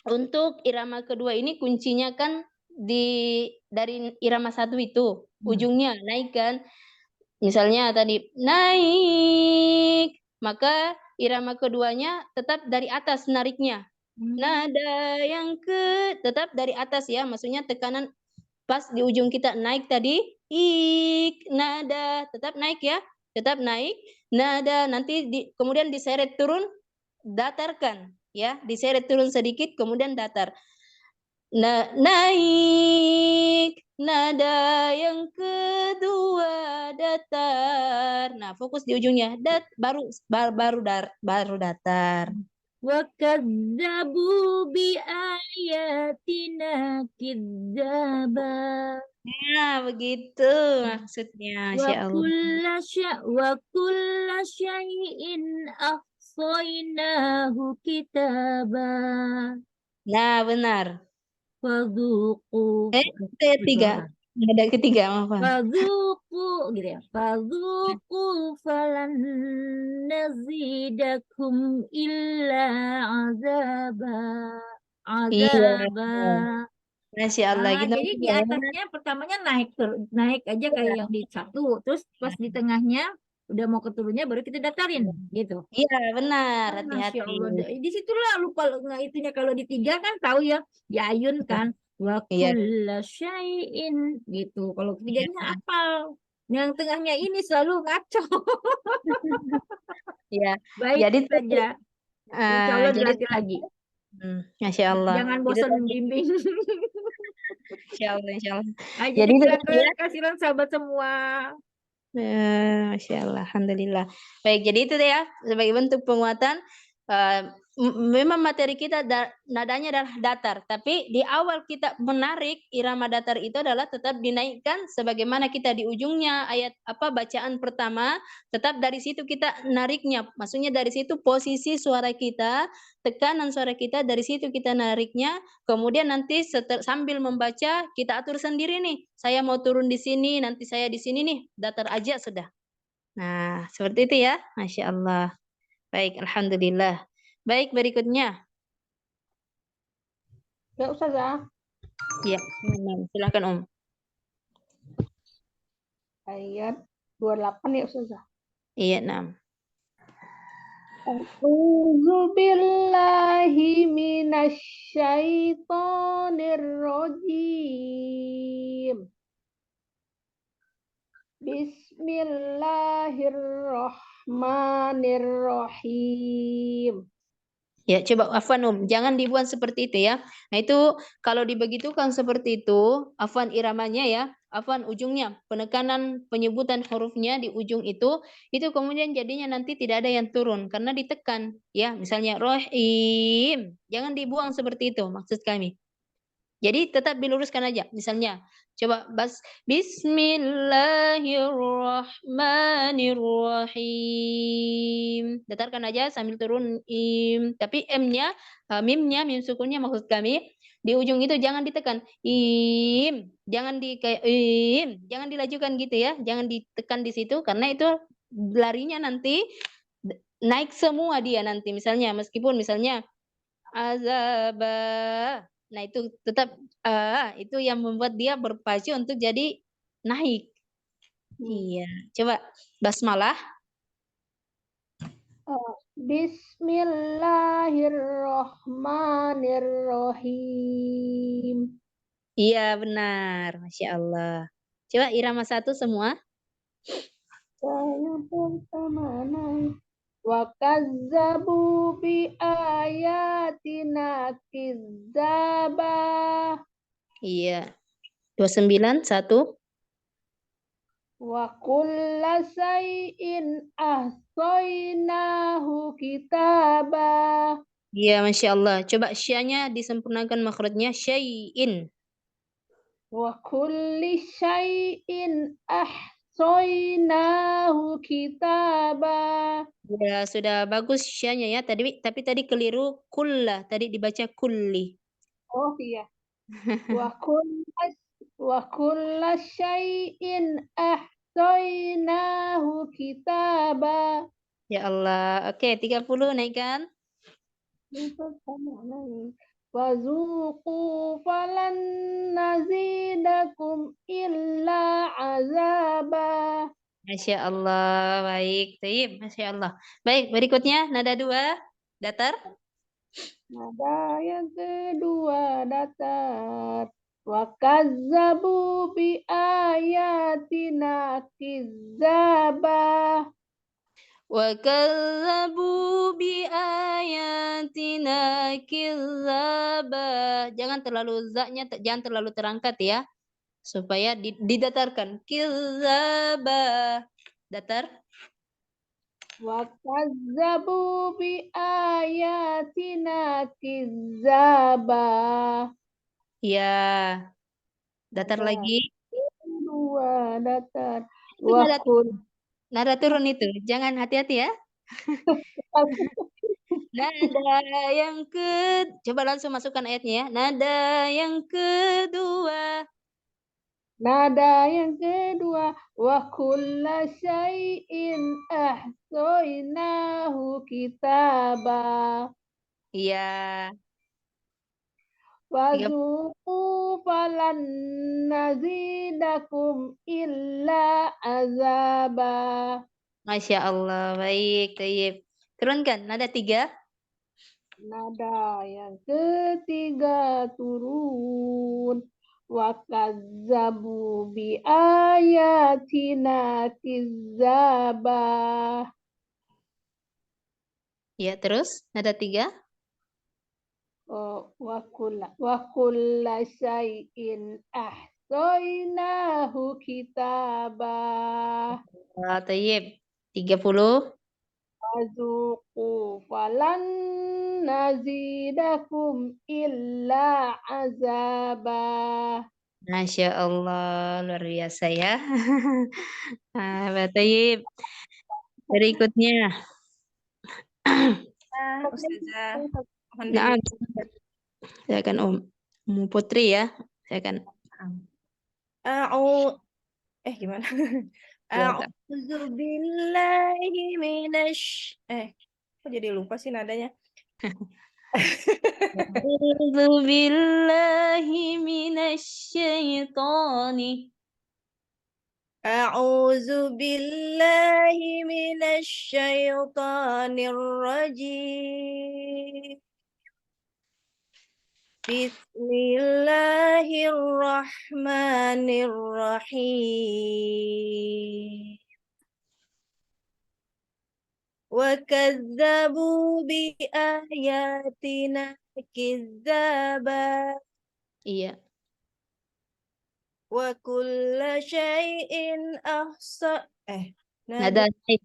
Untuk irama kedua ini kuncinya kan dari irama 1 itu, ujungnya naik kan. Misalnya tadi naik, maka irama keduanya tetap dari atas nariknya. Nada yang tetap dari atas ya, maksudnya tekanan pas di ujung kita naik tadi, nada tetap naik ya, tetap naik. Nada nanti kemudian diseret turun, datarkan ya, diseret turun sedikit kemudian datar. Naik, nada yang kedua datar. Nah, fokus di ujungnya. Baru datar. Wa kadzabu bi ayatina kidzaba. Nah, begitu maksudnya. Masya Allah. Wa kulla syai'in ahsaynahu kitaba. Nah, benar. Fadzuqu. Ketiga. Ada ketiga, maaf. Fadzuqu gitu ya. Fadzuqu falan nazidakum illa azaba. Azaba. Masya Allah. Gitu. Jadi di atasnya pertamanya naik aja kayak yang di satu, terus pas di tengahnya udah mau ke turunnya baru kita datarin gitu. Iya, benar. Masya Hati-hati. Allah. Di situlah lupa nggak itunya kalau di tiga kan tahu ya diayun kan wa Iya. kulla syai'in gitu. Kalau ketiganya Iya. apal. Yang tengahnya ini selalu ngaco. Iya. Baik Jadi saja. Insya Allah jadi dilatih lagi. Masya Allah. Jangan Itu bosan tadi. membimbing. Insya Allah, insya Allah. Jadi Jadi itu silakan tadi ya. kasihan sahabat semua. Masya Allah, alhamdulillah. Baik, jadi itu ya sebagai bentuk penguatan. Memang materi kita nadanya adalah datar, tapi di awal kita menarik irama datar itu adalah tetap dinaikkan sebagaimana kita di ujungnya ayat bacaan pertama, tetap dari situ kita nariknya. Maksudnya dari situ posisi suara kita, tekanan suara kita dari situ kita nariknya. Kemudian nanti sambil membaca kita atur sendiri nih. Saya mau turun di sini, nanti saya di sini nih, datar aja sudah. Nah, seperti itu ya. Masya Allah. Baik, alhamdulillah. Baik, berikutnya. Ya Ustazah. Ya, silakan Om. Ayat 28 ya Ustazah. Iya, nah. A'udzu billahi minasyaitonir rajim. Bismillahirrahmanirrahim. Ya, coba afwan jangan dibuat seperti itu ya. Nah, itu kalau dibegitukan seperti itu, afwan iramanya ya, afwan ujungnya, penekanan penyebutan hurufnya di ujung itu kemudian jadinya nanti tidak ada yang turun karena ditekan ya. Misalnya rohim, jangan dibuang seperti itu maksud kami. Jadi tetap diluruskan aja. Misalnya, coba Bismillahirrahmanirrahim. Datarkan aja sambil turun im. Tapi mim mim sukunnya maksud kami di ujung itu jangan ditekan. Im, jangan jangan dilajukan gitu ya. Jangan ditekan di situ karena itu larinya nanti naik semua dia nanti. Misalnya misalnya azaba. Nah, itu tetap itu yang membuat dia berpacu untuk jadi naik. Iya. Coba basmalah. Bismillahirrahmanirrahim. Iya, benar. Masya Allah. Coba irama 1 semua. Yang pertama naik. Wa kazzabu bi ayatina kizzaba. Iya. 29 1. Wa kulla syai'in ahsaynahu kitaba. Iya, Masya Allah. Coba syanya disempurnakan makhrajnya syai'in. Wa kulli syai'in ahsaynahu kitaba. Ya, sudah bagus syanya ya. Tapi tadi keliru kullah. Tadi dibaca kulli. Oh iya. Wa kulla syai'in ahsaynahu kitaba. Ya Allah. Oke, 30 naikkan. Wazuqu falan nazidakum illa azaba. Masya Allah, baik. Taib, Masya Allah. Baik, berikutnya nada 2, datar. Nada yang kedua datar. Wa kazzabu bi ayatina kizzaba. Wa kadzabu bi ayatina kizzaba. Jangan terlalu terangkat ya. Supaya didatarkan. Kizzaba. Datar. Wa kazzabu bi ayatina kizzaba. Ya. Datar lagi. Dua datar. Itu Wa nada turun itu. Jangan hati-hati ya. Nada yang coba langsung masukkan ayatnya ya. Nada yang kedua. Nada yang kedua, wa kulla syai'in ahsaynahu kitaba. Iya. Wazuqu falan nazidakum illa azaba. Masya Allah, baik, tayyib. Turunkan, nada 3. Nada yang ketiga turun. Wa kazzabu bi ayatina kizzaba. Ya, terus nada 3. Wa kulla syai'in ahsaynahu kitaba. Tayyib. 30. Wazuqu falan nazidakum illa azaba. Masya Allah, luar biasa ya. Tayyib. Berikutnya. Ustazah, Nah, saya akan Umu Putri ya. Saya akan. gimana? Ya, A'udzu billahi kok jadi lupa sih nadanya? A'udzu billahi minasyaitani. A'udzu billahi minasy syaithanir rajim. Bismillahirrahmanirrahim. Wa kadzabu bi ayatina kidzaba. Iya. Wa kulla syai'in Nada naik.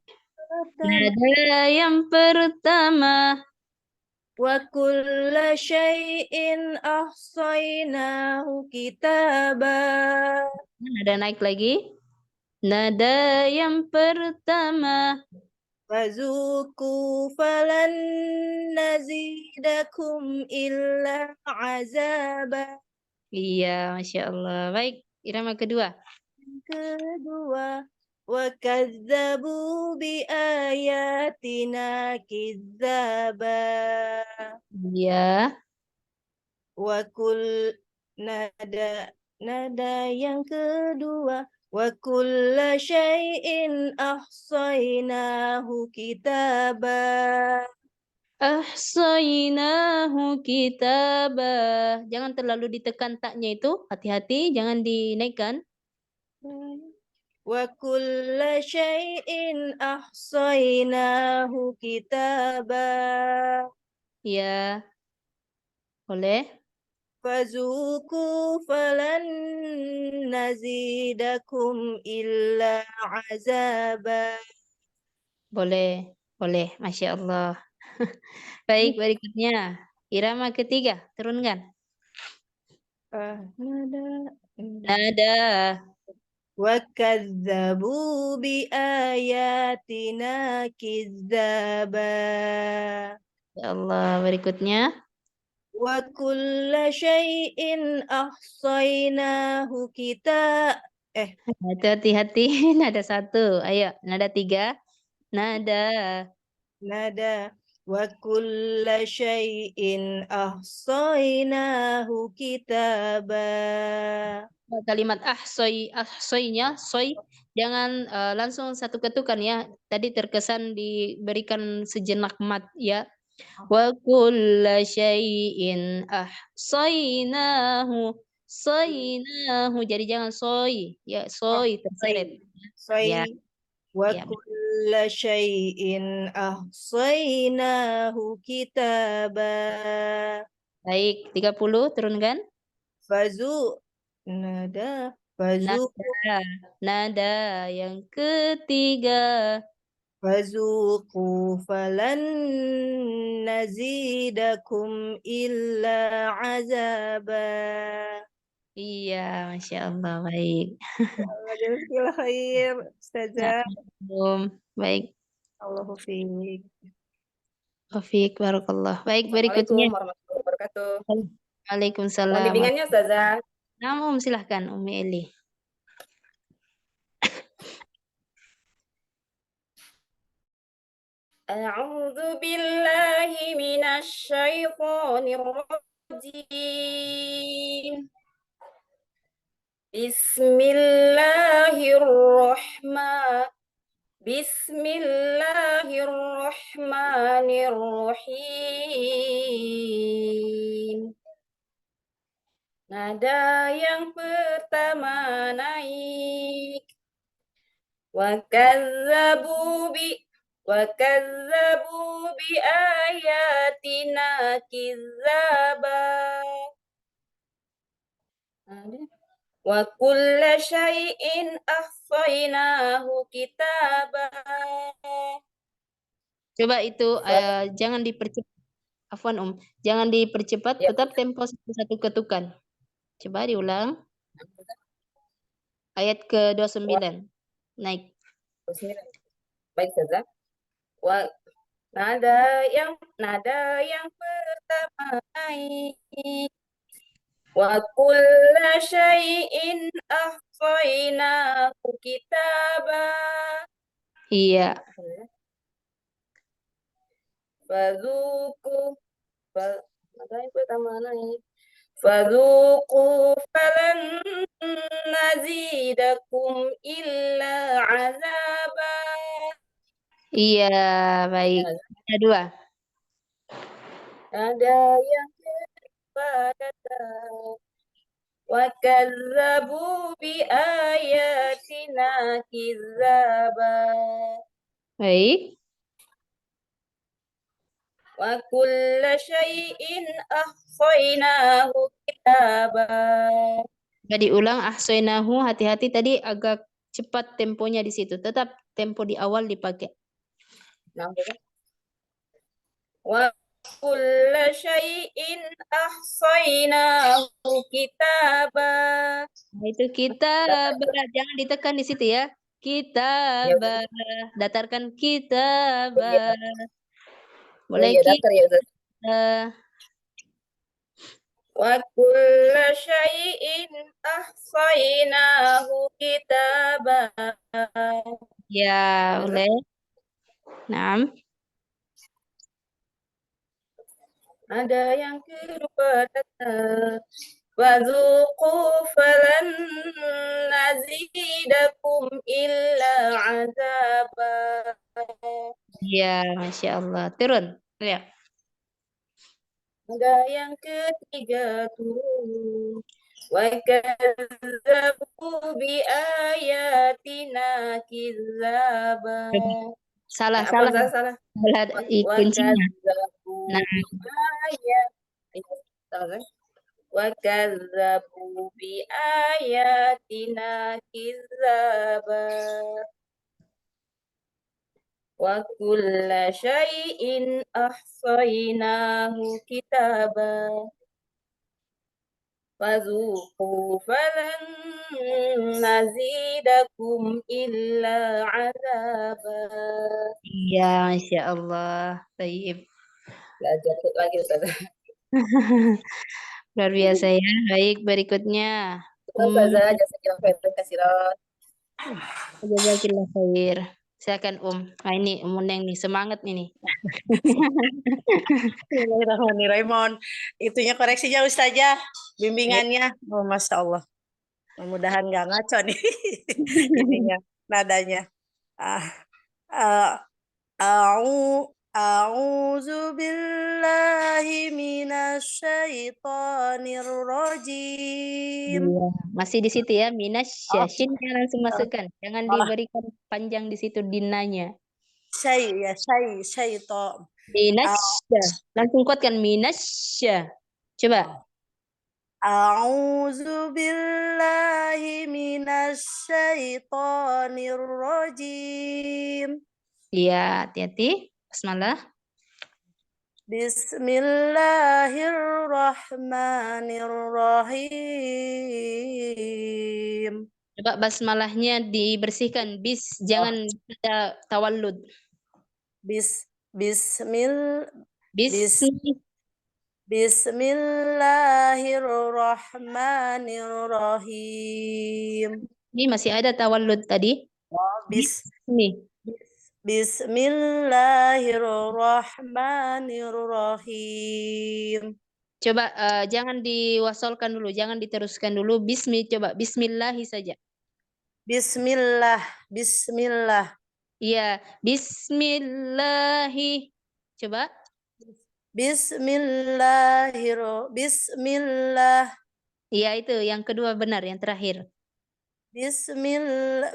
pertama. Nada yang pertama. Wa kulla syai'in ahsainahu kitaba. Nada naik lagi. Nada yang pertama. Fazuku falan nazidakum illa azaba. Iya, Masya Allah. Baik, irama kedua. Kedua, wa kadzabu bi ayatina kidzaba. Iya. Wa nada yang kedua, wa kulla syai'in ahsainahu kitaba. Ahsainahu kitabah. Jangan terlalu ditekan taknya itu. Hati-hati, jangan dinaikkan. Wa kulla syai'in ahsainahu kitaba. Ya. Boleh? Fazuku falan nazidakum illa azaba. Boleh. Boleh. Masya Allah. Baik, berikutnya. Irama ketiga. Turunkan. Nada. Wa kadzabu bi ayatina kidzaba. Ya Allah. Berikutnya. Wa kulla syai'in ahsainahu Hati-hati. Nada satu. Ayo. Nada tiga. Nada. nada wa kulla syai'in ahsainahu kitaba. Kalimat ahsoinya soy jangan langsung satu ketukan ya. Tadi terkesan diberikan sejenak mat ya. Wa kulla syai'in ahsainahu soinahu. Jadi jangan soy ya, soy terseret. Ya, Wa ya. kulla syai'in ahsainahu kitaba. Baik, 30 turunkan. Nada Nada yang ketiga. Fazuqu falan nazidakum illa azaba. Iya, Masya Allah, baik. Jazakallahu khair, Ustazah. Baik, Allahu fiik. Taufik, Barakallah. Baik, Assalamualaikum berikutnya. warahmatullahi wabarakatuh. Mohon Waalaikumsalam. bimbingannya, Ustazah. Namun, silahkan, Umi Eli. A'udzu billahi minasy syaithanir rajim. Bismillahirrahmanirrahim. Nada yang pertama naik. Wa kadzabu bi ayatina kidzaba. Wa kulla syai'in ahsainahu kitaba. Coba itu jangan dipercepat. Afwan, jangan dipercepat, Ya. tetap tempo satu ketukan. Coba diulang. Ayat ke-29. Naik. Baik, Ustazah. Nada yang pertama naik. Wa kulla syai'in ahsainahu kitaba. Iya. Nada yang pertama naik. Fazuqu falan nazidakum illa azaba. Iya, baik. Ada dua. Ada yang kepadatan wa kazzabu bi ayatina kizzaba. Baik. Wa kulla syai'in ahsaynahu kitaba. Coba diulang ahsainahu, hati-hati tadi agak cepat temponya di situ. Tetap tempo di awal dipakai. Nah, wa kulla syai'in ahsaynahu kitaba. Nah, itu kita jangan ditekan di situ ya. Kita datarkan kita boleh ya, datar ya, Ustaz. kita. Wa kulla syai'in ahsaynahu kitaba. Ya, boleh. Naam. Ada yang kepadatan wazuqu falan nazidakum illa azaba. Ya, Masya Allah. Turun. Ya. Ada yang ketiga turun wa kazzabu bi ayatina kizzaba. Salah. Salah. Salah Wa kuncinya. kazzabu Nah. bi ayatina. Wa kazzabu bi ayatina kizzaba. Wa kulla syai'in ahsaynahu kitaba. Fazuqu falan nazidakum illa azaba. Iya, Masya Allah. Baik. Belajar lagi, Ustaz. Luar biasa ya. Baik, berikutnya. Ustazah, jazakallahu khairan katsiran. Jazakillah khair. Silakan Nah, ini Neng nih, semangat ini. Bismillahirrahmanirrahim. Itunya koreksinya Ustazah, bimbingannya. Oh, Masya Allah. Mudah-mudahan nggak ngaco nih ininya, nadanya. A'udzu billahi minasyaitonir rajim. Iya, masih di situ ya, minasya. Shinnya langsung masukkan. Jangan diberikan panjang di situ dinanya. Syaiton. Minasya. Langsung kuatkan minasya. Coba. A'udzu billahi minasyaitonir rajim. Iya, hati-hati. Bismillah. Bismillahirrahmanirrahim. Coba basmalahnya dibersihkan. Jangan ada tawallud. Bismillahirrahmanirrahim. Ini masih ada tawallud tadi. Bismillahirrahmanirrahim. Coba jangan diwasolkan dulu, jangan diteruskan dulu. Coba bismillahi saja. Bismillah. Iya, bismillahi. Coba. Bismillah. Iya, itu yang kedua benar, yang terakhir.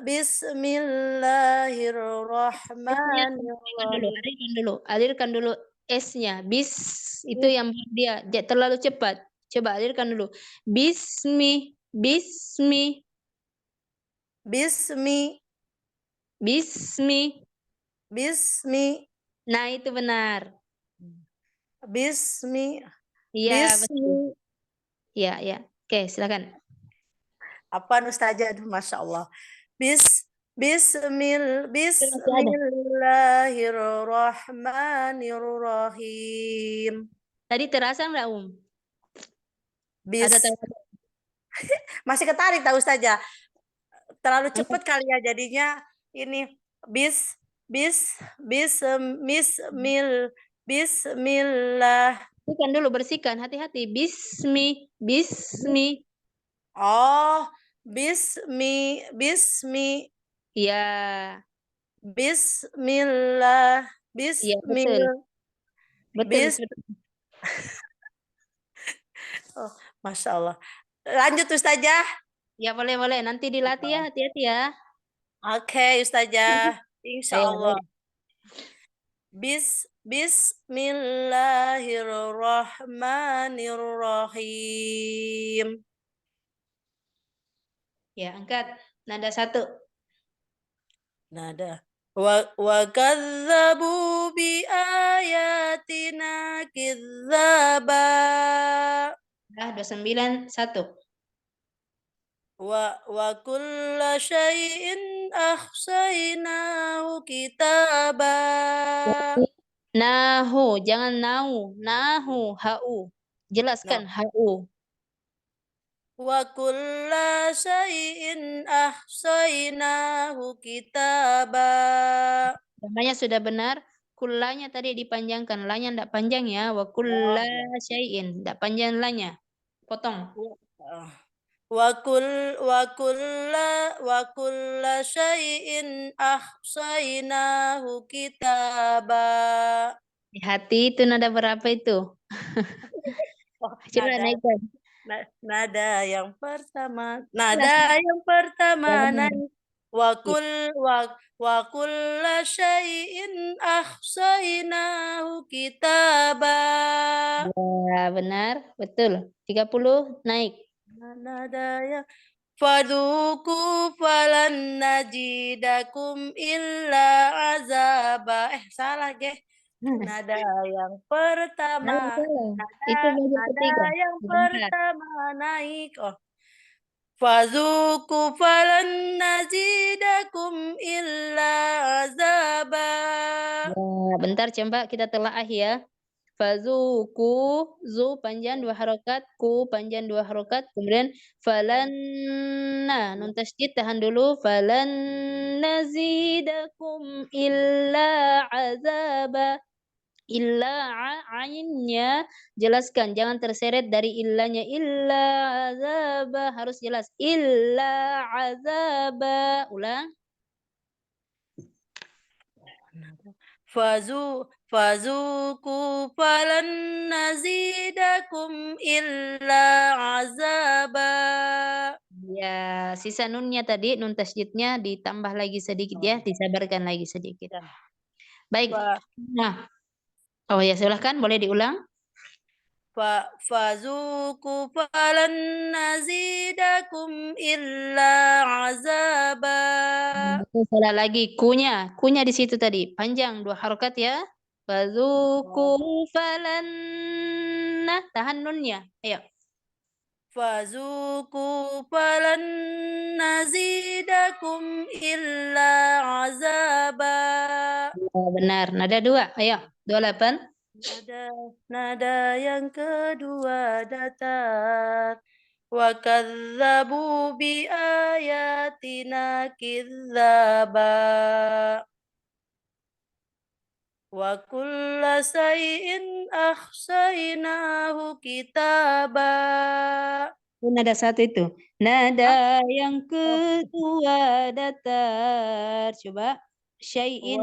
Bismillahirrahmanirrahim. Alirkan dulu S-nya. Itu yang dia terlalu cepat. Coba alirkan dulu. Bismi. Nah, itu benar. Bismi. Iya, betul. Iya. Oke, silakan. Apaan Ustazah? Aduh, Masya Allah. Bismillahirrahmanirrahim. Tadi terasa nggak, Ada masih ketarik tahu Ustazah. Terlalu cepat kali ya jadinya ini bismillah. Bersihkan dulu, bersihkan. Hati-hati. Bismi. Oh, bismi Ya, bismillah iya betul. Betul. bis oh, Masya Allah. Lanjut Ustazah. Ya boleh. Nanti dilatih ya, hati-hati ya. Oke Ustazah. Insya Ayo, Allah. ayo. Bismillahirrahmanirrahim. Ya, angkat. Nada 1. Nada. Wa kadzabu bi ayatina kidzaba. Nah, 29, 1. Wa kulla syai'in ahsaynahu kitaba. Nahu, jangan nau. Nahu, hau. Jelaskan hau. Wa kulla syai'in ahsaynahu kitaba. Namanya sudah benar. Kullanya tadi dipanjangkan. Lanya enggak panjang ya. Wa kulla syai'in. Enggak panjang lanya. Potong. Wa kulla syai'in ahsaynahu kitaba. Hati itu nada berapa itu? Coba naikkan. Nada yang pertama naik. Wa kulla syai'in ahsaynahu kitaba. Ya, benar. Betul. 30 naik. Nada yang Faduku falan najidakum illa azaba. Salah ge. Nada yang pertama. Itu bagian ketiga. Yang Sebentar. pertama naik. Faduku falan najidakum illa azaba. Ya, bentar coba kita telaah ya. Fazuku, zu panjang 2 harokat, ku panjang 2 harokat, kemudian falanna, nun tasydid tahan dulu, falan nazidakum illa azaba. Illa ainnya jelaskan, jangan terseret dari illanya. Illa azaba, harus jelas. Illa azaba. Ulang. Fazuku falan nazidakum illa azaba. Ya, sisa nunnya tadi, nun tasydidnya ditambah lagi sedikit ya, disabarkan lagi sedikit. Baik. Nah, oh ya silahkan, boleh diulang. Fazuku falan nazidakum illa azaba. Salah lagi, kunya di situ tadi, panjang 2 harokat ya. Fazuku falan, nah tahan nunnya, ayo. Fazuku falan nazidakum illa azaba. Ya, benar, nada 2, ayo 28. Nada yang kedua datar. Wa kadzabu bi ayatina kidzaba. Wa kulla syai'in ahsaynahu kitaba. Nada 1 itu. Nada yang kedua datar. Coba. Syai'in.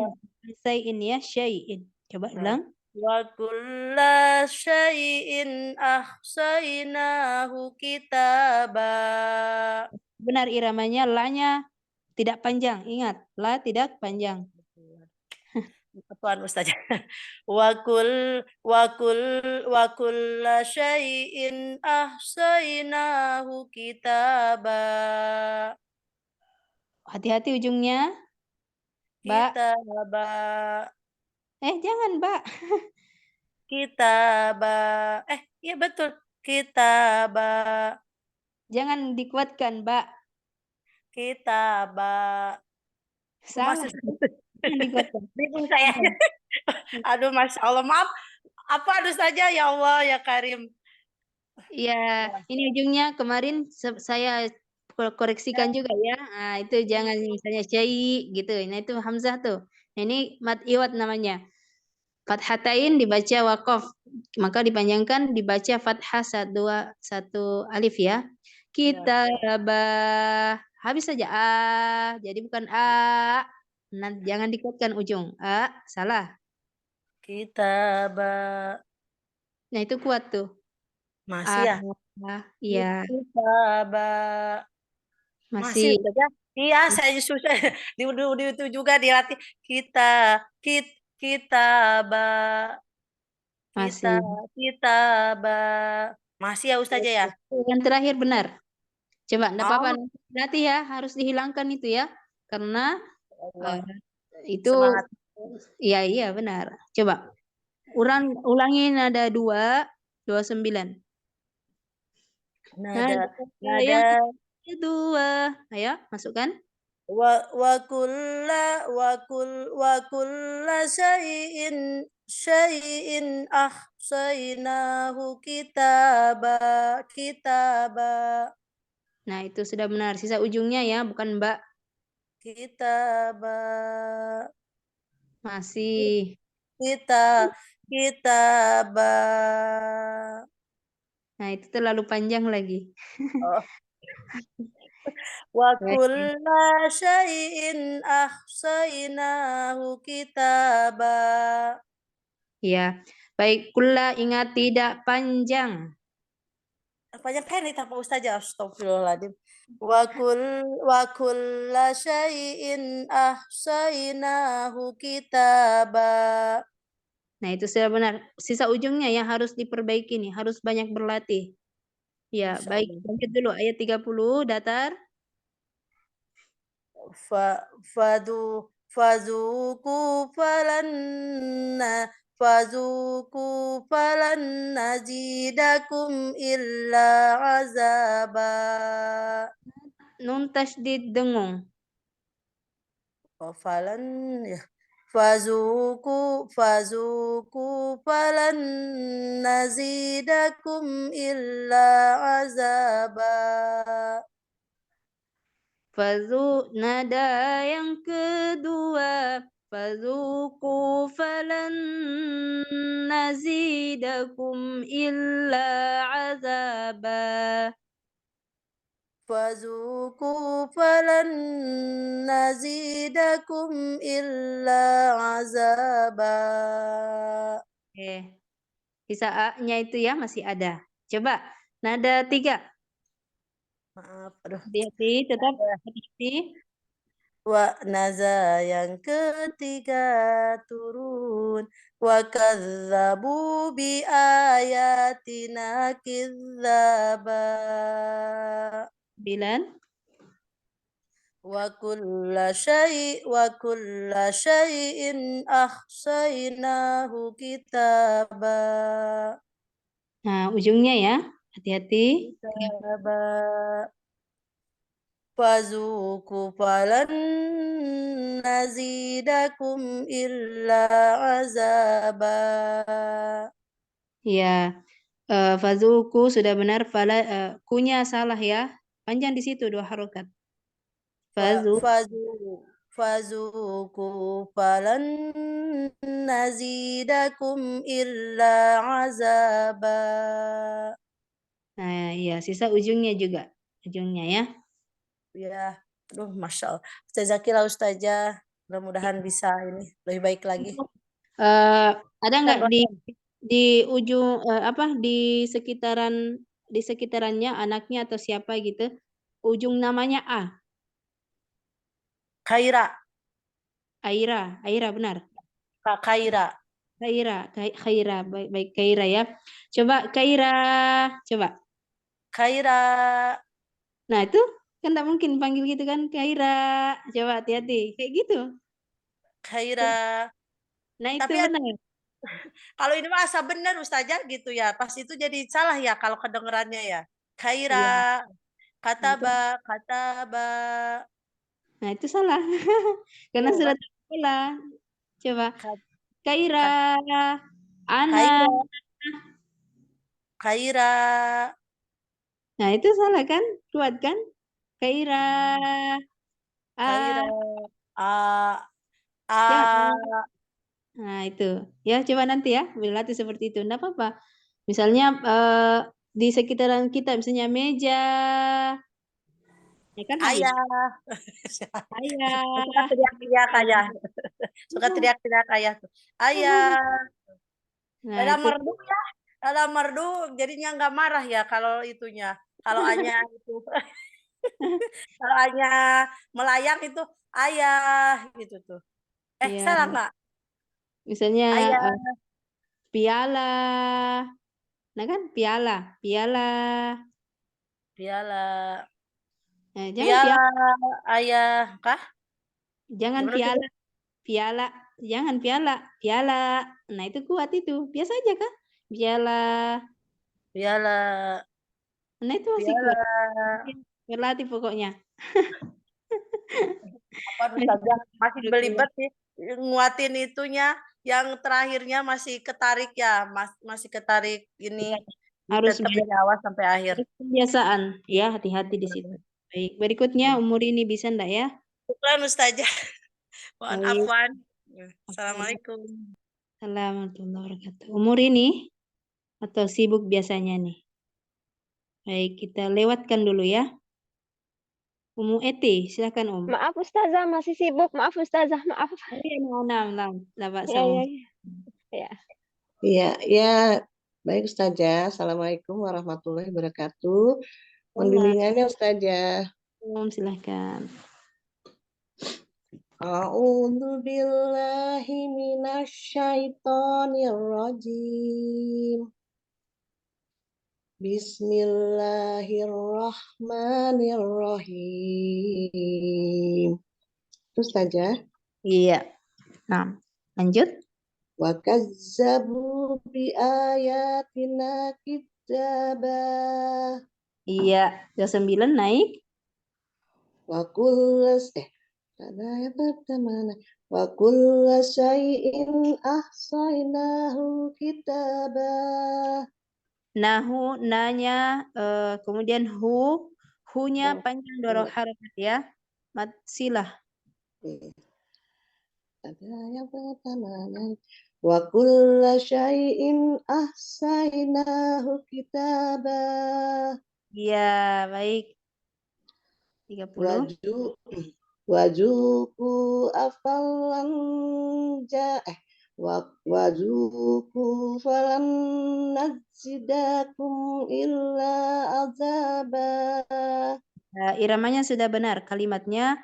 Syai'in ya, syai'in. Coba ulang. Wa kulla syai'in ahsaynahu kitaba. Benar iramanya, lanya tidak panjang. Ingat, la tidak panjang. Apaan Ustaz? Wa kulla syai'in ahsaynahu kitaba. Hati-hati ujungnya. Mbak. Kitaba. Jangan, Mbak. Kitaba. Iya betul. Kitaba. Jangan dikuatkan, Mbak. Kitaba. Salah. Jangan dikuatkan. Bingung saya. Aduh, Masya Allah. Maaf. Apa aduh saja ya Allah ya Karim. Ya, ini ujungnya kemarin saya koreksikan juga ya. Nah, itu jangan misalnya syai gitu. Nah, itu hamzah tuh. Nah, ini mad iwad namanya. Fathatain dibaca waqaf, maka dipanjangkan dibaca fathah 1 alif ya. kitabah. Habis saja a. Jadi bukan a. Nanti jangan dikuatkan ujung. A, salah. Kitabah. Nah, itu kuat tuh. Masih ya? Iya, Kitabah. Masih masih. Ustazah? Iya, saya susah. Di itu juga dilatih. Kitabah. Masih. Kitabah. Masih ya Ustazah ya? Yang terakhir benar. Coba, enggak apa-apa. Oh, Nanti ya, harus dihilangkan itu ya. Karena Allah. itu, Semangat. iya benar. Coba, ulangi nada 29. Nada yang kedua. Ayo, masukkan. wa kulla syai'in ahsainahu kitaba. Nah, itu sudah benar. Sisa ujungnya ya, bukan mbak. Kitaba. Masih. Kitaba. Nah, itu terlalu panjang lagi. Oh. Wa kulla syai'in ahsainahu kitaba. Ya, baik. Kulla ingat tidak panjang. Panjang pendek tanpa Ustazah. Astagfirullahaladzim. Wa kulla syai'in ahsainahu kitaba. Nah, itu sudah benar. Sisa ujungnya yang harus diperbaiki nih, harus banyak berlatih. Ya, Masya baik. Allah. Lanjut dulu ayat 30, datar. Fazuku falan nazidakum illa azaba. Nun tasdid dengung. Falan ya. Fazuku falan nazidakum illa azaba. Nada yang kedua. Fazuku falan nazidakum illa azaba. Fazuku falan nazidakum illa azaba. Sisa A-nya itu ya masih ada. Coba, nada 3. Maaf, aduh. Hati-hati, tetap hati-hati. Wa naza yang ketiga turun. Wa kadzabu bi ayatina kidzaba. 9. Wa kulla syai'in ahsainahu kitaba. Nah, ujungnya ya. Hati-hati. Kitaba. Fazuku falan nazidakum illa azaba. Ya. Fazuku sudah benar. Kunya salah ya. Panjang di situ 2 harokat. Fazuku falan nazidakum illa azaba. Nah, ya, sisa ujungnya juga. Ujungnya ya. Ya, aduh, Masya Allah. Ustazah Ustazah, mudah-mudahan bisa ini lebih baik lagi. Ada nggak di ujung di sekitarannya anaknya atau siapa gitu? Ujung namanya A. Khaira, Aira benar. Kak Khaira. Khaira, baik Khaira ya. Coba Khaira, coba. Khaira. Nah, itu kan tak mungkin panggil gitu kan, Khaira. Coba hati-hati, kayak gitu. Khaira. Nah, itu Tapi benar. kalau ini mah asa benar Ustazah gitu ya. Pas itu jadi salah ya kalau kedengerannya ya. Khaira, Iya. kataba. Nah, itu salah. Karena Tuh sudah kan. terpola. Coba. Kat- Khaira, kat- Ana. Khaira, Khaira. Nah, itu salah kan? Kuat kan? Khaira. Khaira. A, Ya. A. Nah, itu. Ya, coba nanti ya. Berlatih seperti itu. Enggak apa-apa. Misalnya di sekitaran kita, misalnya meja. Ya kan, Habib? Ayah. Ayah. Suka teriak-teriak aja. Suka teriak-teriak ayah tuh. Ayah. Nah, Dalam itu merdu ya. Dalam merdu jadinya nggak marah ya kalau itunya. Kalau hanya itu. Kalau hanya melayang itu ayah gitu tuh. ya, Salah nggak? misalnya Ayah. piala. Nah kan, piala, piala. Piala. Jangan Piala piala, ayah kah? jangan Gimana piala, coba? piala, jangan piala, piala. Nah itu kuat itu, biasa aja kan? Piala. Piala. Nah itu masih Piala. kuat. Berlatih pokoknya. Apa saja masih belibet sih nguatin itunya. Yang terakhirnya masih ketarik ya, masih ketarik ini Harus tetap nyawa sampai akhir. kebiasaan, ya hati-hati di situ. Baik, berikutnya umur ini bisa enggak ya? Syukran Ustazah. Mohon Baik. afwan. Assalamualaikum. Assalamualaikum warahmatullahi wabarakatuh. Umur ini atau sibuk biasanya nih? Baik, kita lewatkan dulu ya. Eti, silakan Maaf Ustazah, masih sibuk. Maaf Ustazah, maaf. Oh iya, nah, Pak Ya, ya, ya. Iya, ya, baik Ustazah. Assalamualaikum warahmatullahi wabarakatuh. Mohon bimbingannya Ustazah. Silakan. A'udzu billahi minasyaitonir rajim. Bismillahirrahmanirrahim. Ustazah. Iya. Nah, lanjut. Wa kazzabu bi ayatina kidzaba. Iya, 29 naik. Wa kullas ada yang pertama. Wa kulla syai'in ahsaynahu kitaba. Nahu, nanya, kemudian hu-nya panjang dorong harakat ya. Silah. Ada yang pertama. Wa kulla syai'in ahsaynahu kitaba. Iya, baik. 30. Wajuku afalan wajuku falan nazidakum illa azaba. Iramanya sudah benar. Kalimatnya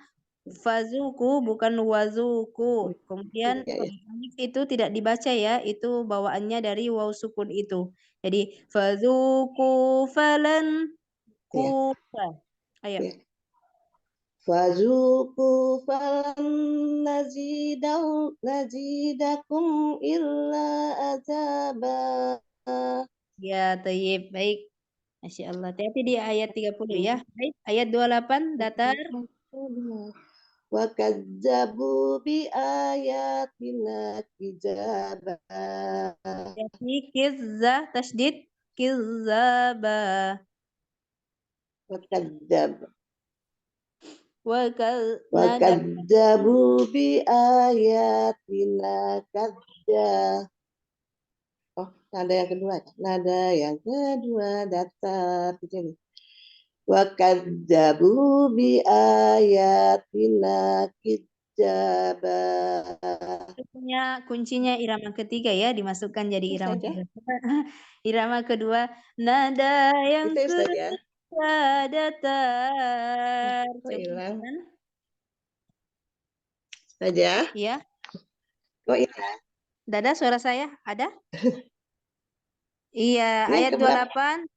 fazuku bukan wazuku. Kemudian alif itu tidak dibaca ya. Itu bawaannya dari waw sukun itu. Jadi fazuku falan kufa. Ayo. Fazuku falan nazidakum illa azaba. Ya, tayyib. Baik. Masya Allah. Hati-hati di ayat 30 ya. Baik. Ayat 28 datar. Wa kadzabu bi ayatina kidzaba. Jadi kizza tasdid kizzaba. Wa kadzab. Wa Wa kadzabu bi ayatina kadzab. Oh, nada yang kedua. Nada yang kedua datar begini. Wa kadzabu bi ayatina kidzaba. Kuncinya irama ketiga ya, dimasukkan jadi irama irama kedua, nada yang kedua datar. Hilang. Saja. Iya. Kok hilang? Dada suara saya ada? Iya, Ini ayat 28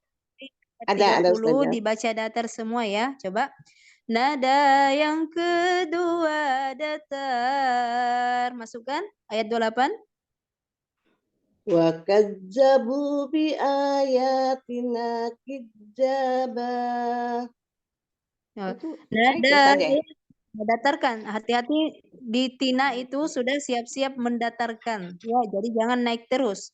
ada 30 dibaca datar semua ya. Coba. Nada yang kedua datar. Masukkan ayat 28. Wa kadzabu bi ayatina kidzaba. Nada mendatarkan. Hati-hati di tina itu sudah siap-siap mendatarkan. Ya, jadi jangan naik terus.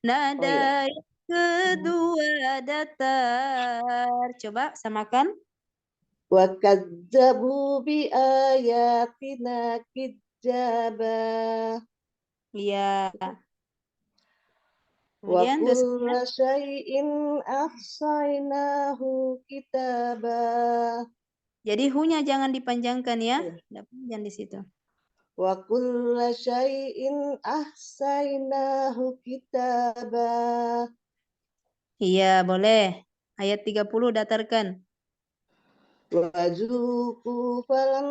Nada yang kedua datar. Coba samakan. Wa kadzabu bi ayatina kidzaba. Iya. Wa Kemudian kulla syai'in ahsainahu kitaba. jadi hu-nya jangan dipanjangkan ya. Iya. Tidak panjang di situ. Wa kulla syai'in ahsainahu kitaba. Iya, boleh. Ayat 30 datarkan. Wazuku falan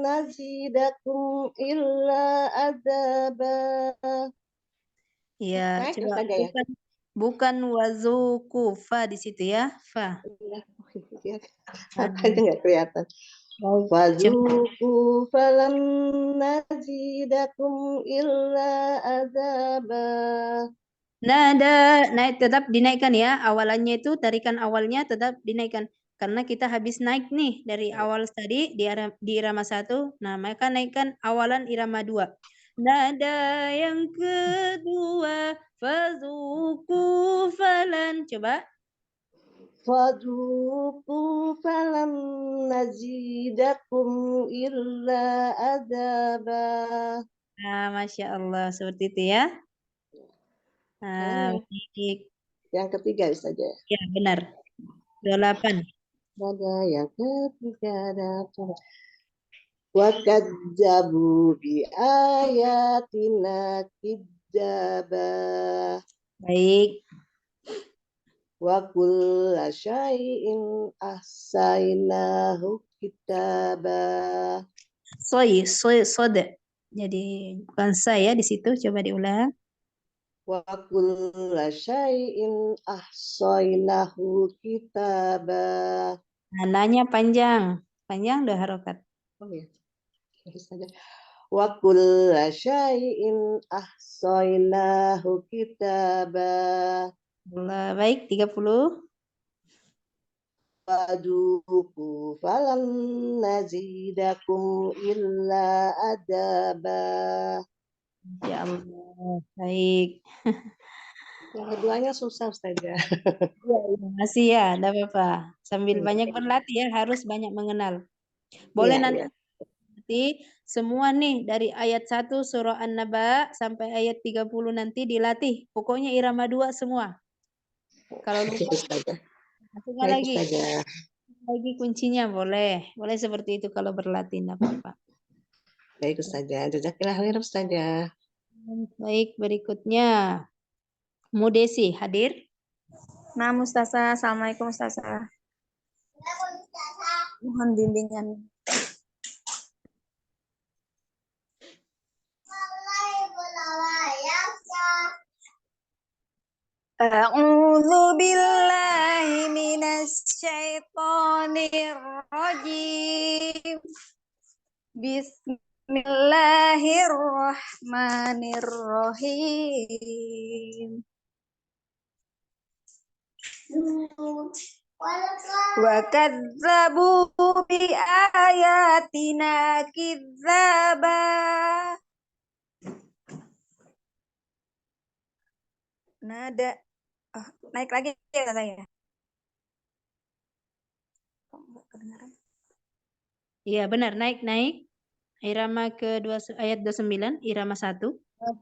nazidakum illa adzaba. Iya, Naik coba saja ya. bukan wazuku fa di situ ya, fa. Makanya nggak kelihatan. Baik, coba. Wazuku falan nazidakum illa adzaba. Naik tetap dinaikkan ya. Awalannya itu tarikan awalnya tetap dinaikkan. Karena kita habis naik nih dari awal tadi di irama 1. Nah, maka naikkan awalan irama 2. Nada yang kedua fazuku falan. Coba. Fazuku falan nazidakum illa adzaba. Nah, Masya Allah. Seperti itu ya. Nah, baik. Yang ketiga saja. Ya, benar. 28. Ada yang ketiga ada. Wa kadzabu bi ayatina kidzaba. Baik. Wa kulla syai'in ahsainahu kitaba. Sode. Jadi bukan saya di situ. Coba diulang. Wa kulla syai'in ahsainahu kitaba. Nanya panjang. Panjang udah harokat. Oh ya. Terus saja. Wa kulla syai'in ahsainahu kitaba. Allah, baik, 30. Waduku falan nazidakum illa adaba. Ya Allah, baik. Yang keduanya susah saja. Ya, masih ya, enggak apa-apa. Sambil banyak berlatih ya, harus banyak mengenal. Boleh nanti semua nih dari ayat 1 surah An-Naba sampai ayat 30 nanti dilatih. Pokoknya irama 2 semua. Kalau lupa masukkan lagi. Lagi kuncinya boleh. Boleh seperti itu kalau berlatih enggak apa-apa. Baik saja. Jazakillah khair saja. Baik, berikutnya. Mudesi hadir? Nah, Ustazah. Assalamualaikum, Ustazah. Mohon bimbingan. A'udzu billahi minasyaitonir rajim. Bismillahirrahmanirrahim. Wa kadzabu bi ayatina kidzaba. Nada. Naik lagi ya saya. Iya, benar, naik. Irama ayat 29, irama 1.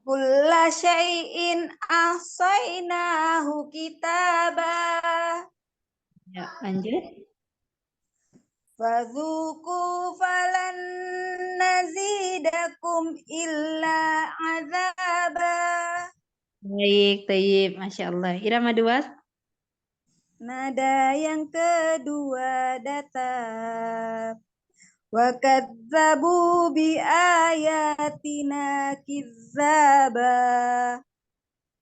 Kulla syai'in ahsainahu kitaba. Ya, lanjut. Fadzuku falan nazidakum illa azaba. Baik, tayyib, Masya Allah. Irama 2. Nada yang kedua datar. Wa kadzabu bi ayatina kidzaba.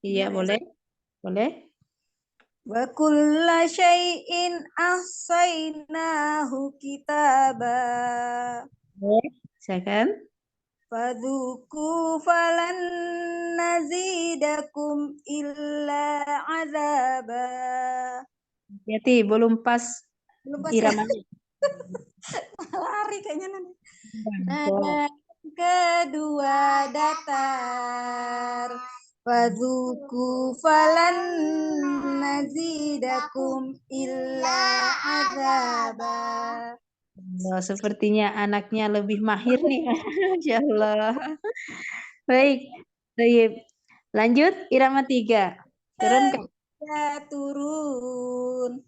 Iya, boleh. Wa kulla syai'in ahsainahu kitaba. Silakan. Fadzuku falan nazidakum illa azaba. Hati, belum pas. Belum pas irama. Lari kayaknya nanti. Nada kedua datar. Fadzuku falan nazidakum illa azaba. Oh, sepertinya anaknya lebih mahir nih. Masya Allah. Baik. Lanjut, irama 3. Turun Kak. turun.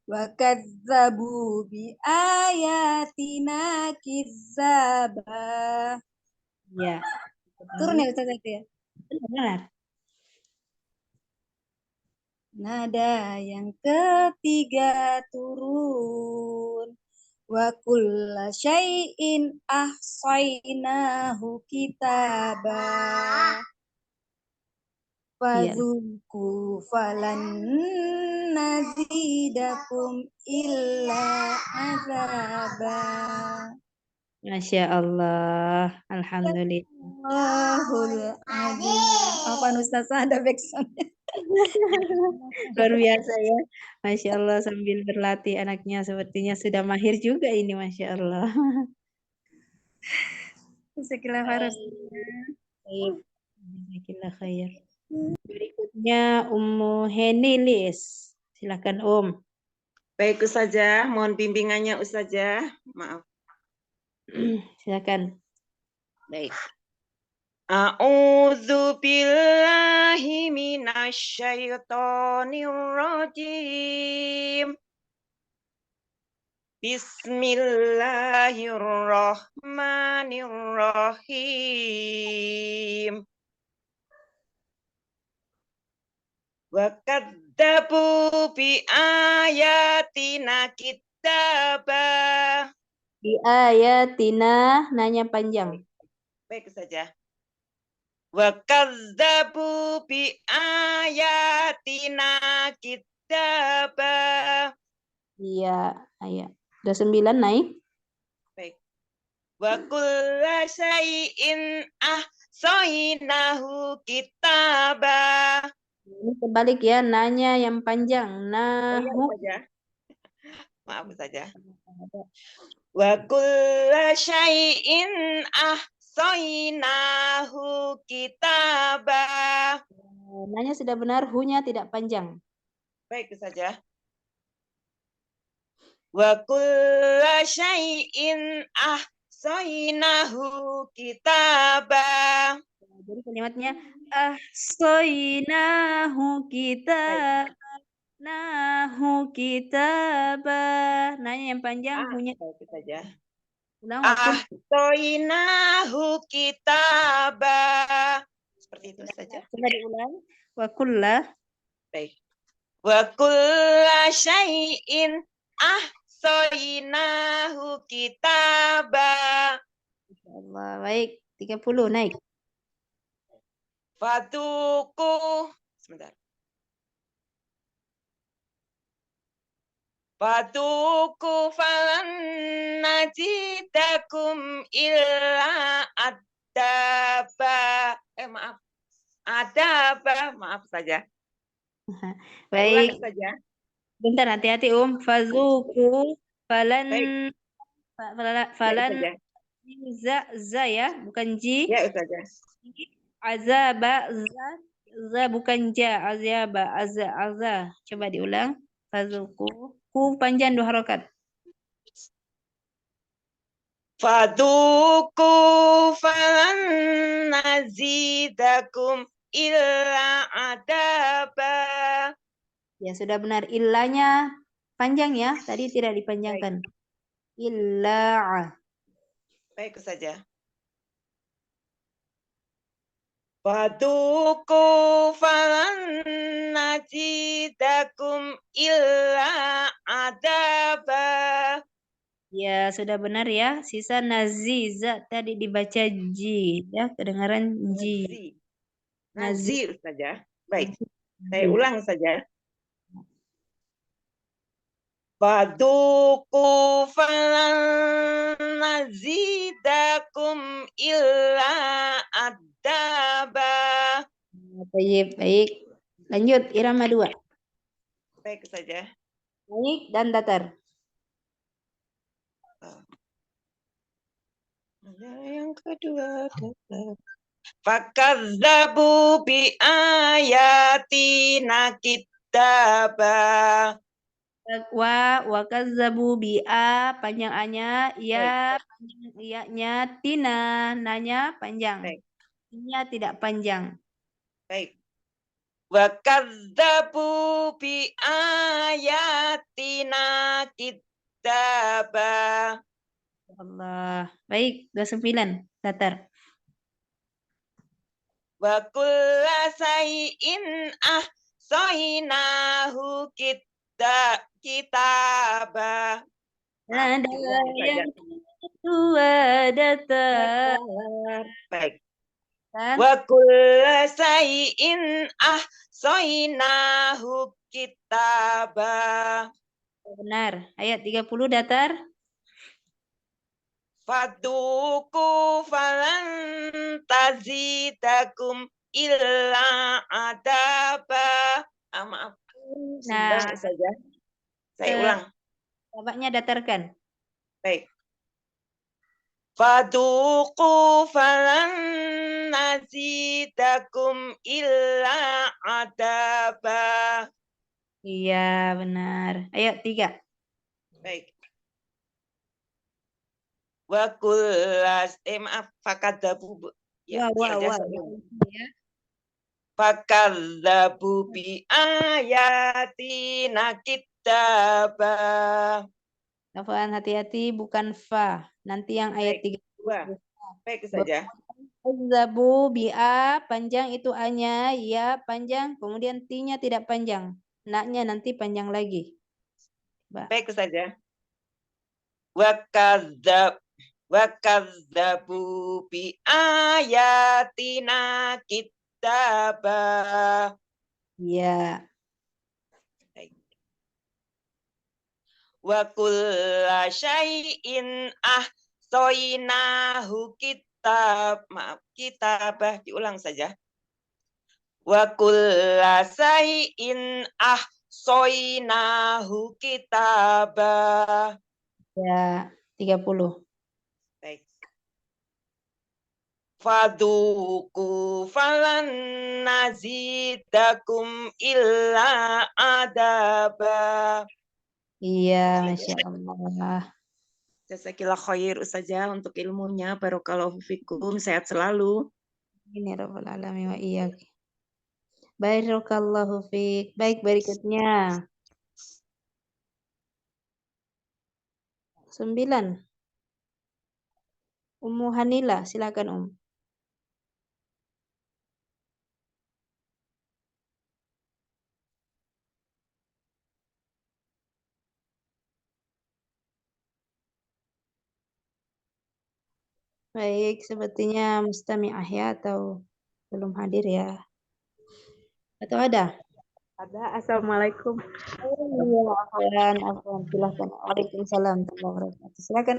Wa kadzabu bi ayatina kizzaba. Ya. Turun ya Ustazah itu ya. Benar. Nada yang ketiga turun. Wa kulla syai'in ahsainahu kitaba. Iya. Fadzuku falan nazidakum illa azaba. Masya Allah. Alhamdulillah. Allahul azim. Apa Ustazah ada backsound? Luar biasa ya. Masya Allah sambil berlatih anaknya sepertinya sudah mahir juga ini Masya Allah. Jazakallah khair. Baik. Jazakallah khair. Berikutnya Ummu Henilis. Silakan Baik Ustazah, mohon bimbingannya Ustazah. Maaf. Silakan. Baik. A'udzu billahi minasyaitonir rajim. Bismillahirrahmanirrahim. Wa kadzabu bi ayatina kitaba. Di ayatina nanya panjang. Baik saja. Wa kadzabu bi ayatina kitaba. Iya, ayat. Udah 9 naik. Baik. Wa kulla syai'in ahsainahu kitaba. Ini kebalik ya, nanya yang panjang. Oh, ya, Nahu. saja. Maaf saja. Wa kulla syai'in ahsainahu kitaba. Nanya sudah benar, hunya tidak panjang. Baik saja. Wa kulla syai'in ahsainahu kitaba. Jadi kalimatnya ahsainahu kitaba. Nanya yang panjang, hunya. Baik saja. Ulang wakul. Ahsainahu kitaba. Seperti itu saja. Coba diulang. Wakullah. Baik. Wa kulla syai'in ahsainahu kitaba. Allah, baik. 30 naik. Fatuku. Sebentar. Fatuku falan najidakum illa adaba. Maaf. Adaba. Maaf saja. Baik. Ulang saja. Bentar, hati-hati Fazuku falan Baik. falan Ya, za ya, bukan ji. ya saja. Azaba za bukan ja, azaba azza. Coba diulang. Fazuku. Ku panjang 2 harokat. Faduku falan nazidakum illa adaba. Ya, sudah benar. Illanya panjang ya. Tadi tidak dipanjangkan. Illa. Baik saja. Faduku falan nazidakum illa adaba. Ya, sudah benar ya. Sisa naziza tadi dibaca ji. Ya, kedengaran ji. Nazir saja. Baik. Saya ulang saja. Faduku falan nazidakum illa adaba. Baik, baik. Lanjut, irama 2. Baik saja. Naik dan datar. Yang kedua datar. Fakadzabu bi ayatina kitaba. Wa kazzabu bi a panjang a-nya, ya panjang iya-nya, tina nanya panjang. Baik. Nya tidak panjang. Baik. Wa kadzabu bi ayatina kidzaba. Allah. Baik, 29. Datar. Wa kulla shay'in ahsaynahu kitaba. Ada Diulang saja. yang kedua datar. Baik. Kan? Wa kulla shay'in ahsaynahu kitaba. Benar. Ayat 30 datar. Faduku falan tazidakum illa adaba. Maaf. Nah, saja. Saya ulang. Babaknya datarkan. Baik. Faduku falan nazidakum illa adaba. Iya, benar. Ayo 3. Baik. Wa kullas maaf fakadzabu. Ya, saja saya. Fakadzabu bi ayatina kidzaba. Afwan, hati-hati bukan fa. Nanti yang ayat 3. Baik saja. Zabu bi'a panjang itu a-nya, ya panjang, kemudian ti-nya tidak panjang. Na-nya nanti panjang lagi. Baik saja. Wa kadzabu bi ayatina kidzaba. Ya. Wa kulla syai'in ahsaynahu kitabah diulang saja. Wa kulla syai'in ahsaynahu kitabah. Ya, 30. Baik. Faduku falan nazidakum illa adaba. Iya, Masya Allah. Jazakillah khair Ustazah untuk ilmunya. Barakallahu fikum. Sehat selalu. Ini Rabbal Alamin wa iyyak. Barakallahu fiik. Baik, berikutnya. 9. Ummu Hanila, silakan Baik, sepertinya mustami'ah ya atau belum hadir ya? Atau ada? Ada. Assalamualaikum. Afwan, silakan. Waalaikumsalam warahmatullahi wabarakatuh. Silakan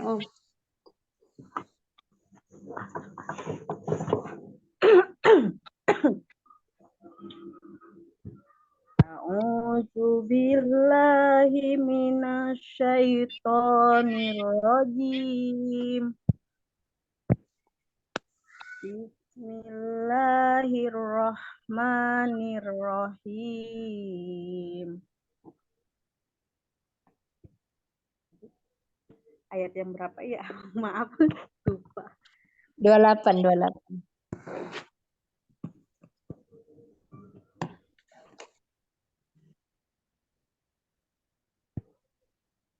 A'udzu billahi minasyaitonir rajim. Bismillahirrahmanirrahim. Ayat yang berapa ya? Maaf, lupa. 28.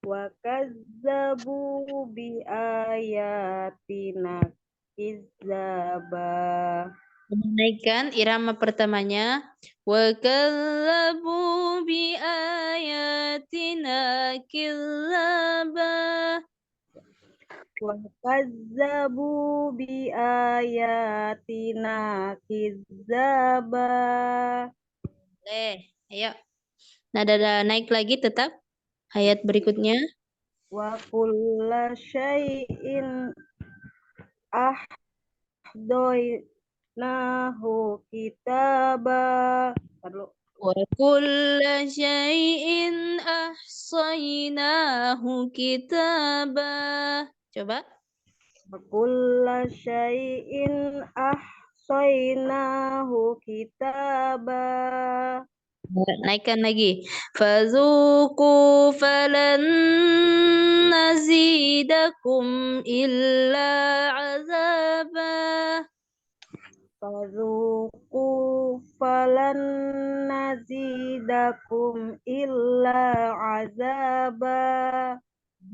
Wa kazzabu bi ayatina kidzaba. Menaikkan irama pertamanya. Wa kadzabu bi ayatina kidzaba. Wa kazzabu bi ayatina kidzaba. Ayo. Nada naik lagi tetap. Ayat berikutnya. Wa kulla syai'in ahdoinahu kitaba. Wa kulla syai'in ahsaynahu kitaba. Coba. Wa kulla syai'in ahsaynahu kitaba. Naikkan lagi. Fazuku falan nazidakum illa azaba. Fazuku falan nazidakum illa azaba.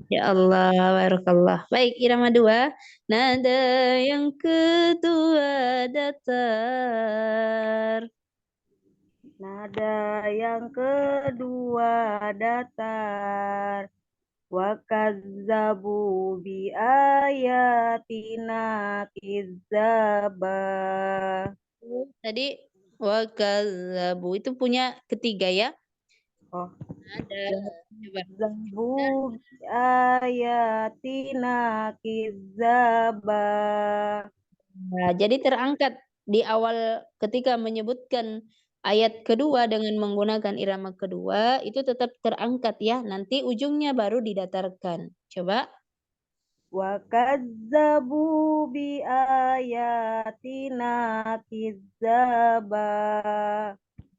Ya Allah, barakallah. Baik, irama 2. Nada yang kedua datar. Nada yang kedua datar. Wa kazzabu bi ayatina kizzaba. Tadi wa kazzabu itu punya ketiga ya. Oh, Ada. Coba. kazzabu bi ayatina kizzaba. Nah, jadi terangkat di awal ketika menyebutkan ayat kedua dengan menggunakan irama kedua itu tetap terangkat ya. Nanti ujungnya baru didatarkan. Coba. Wa kazzabu bi ayatina kizzaba.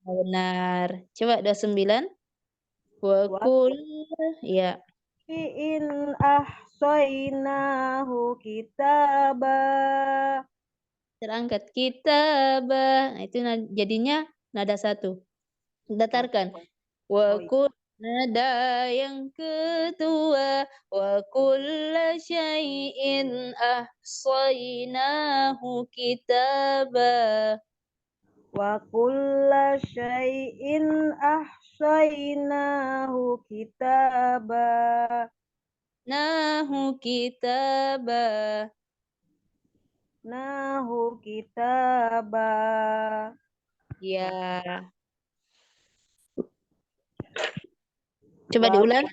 Benar. Coba 29. Wa Wa kul ya. in ahsaynahu kitaba. Terangkat kitabah. Nah, itu jadinya nada 1. Datarkan. Wa kul nada yang kedua wa kulla syai'in ahsaynahu kitaba. Wa kulla syai'in ahsaynahu kitaba. Nahu kitaba. Nahu kitaba. Ya. Coba diulang.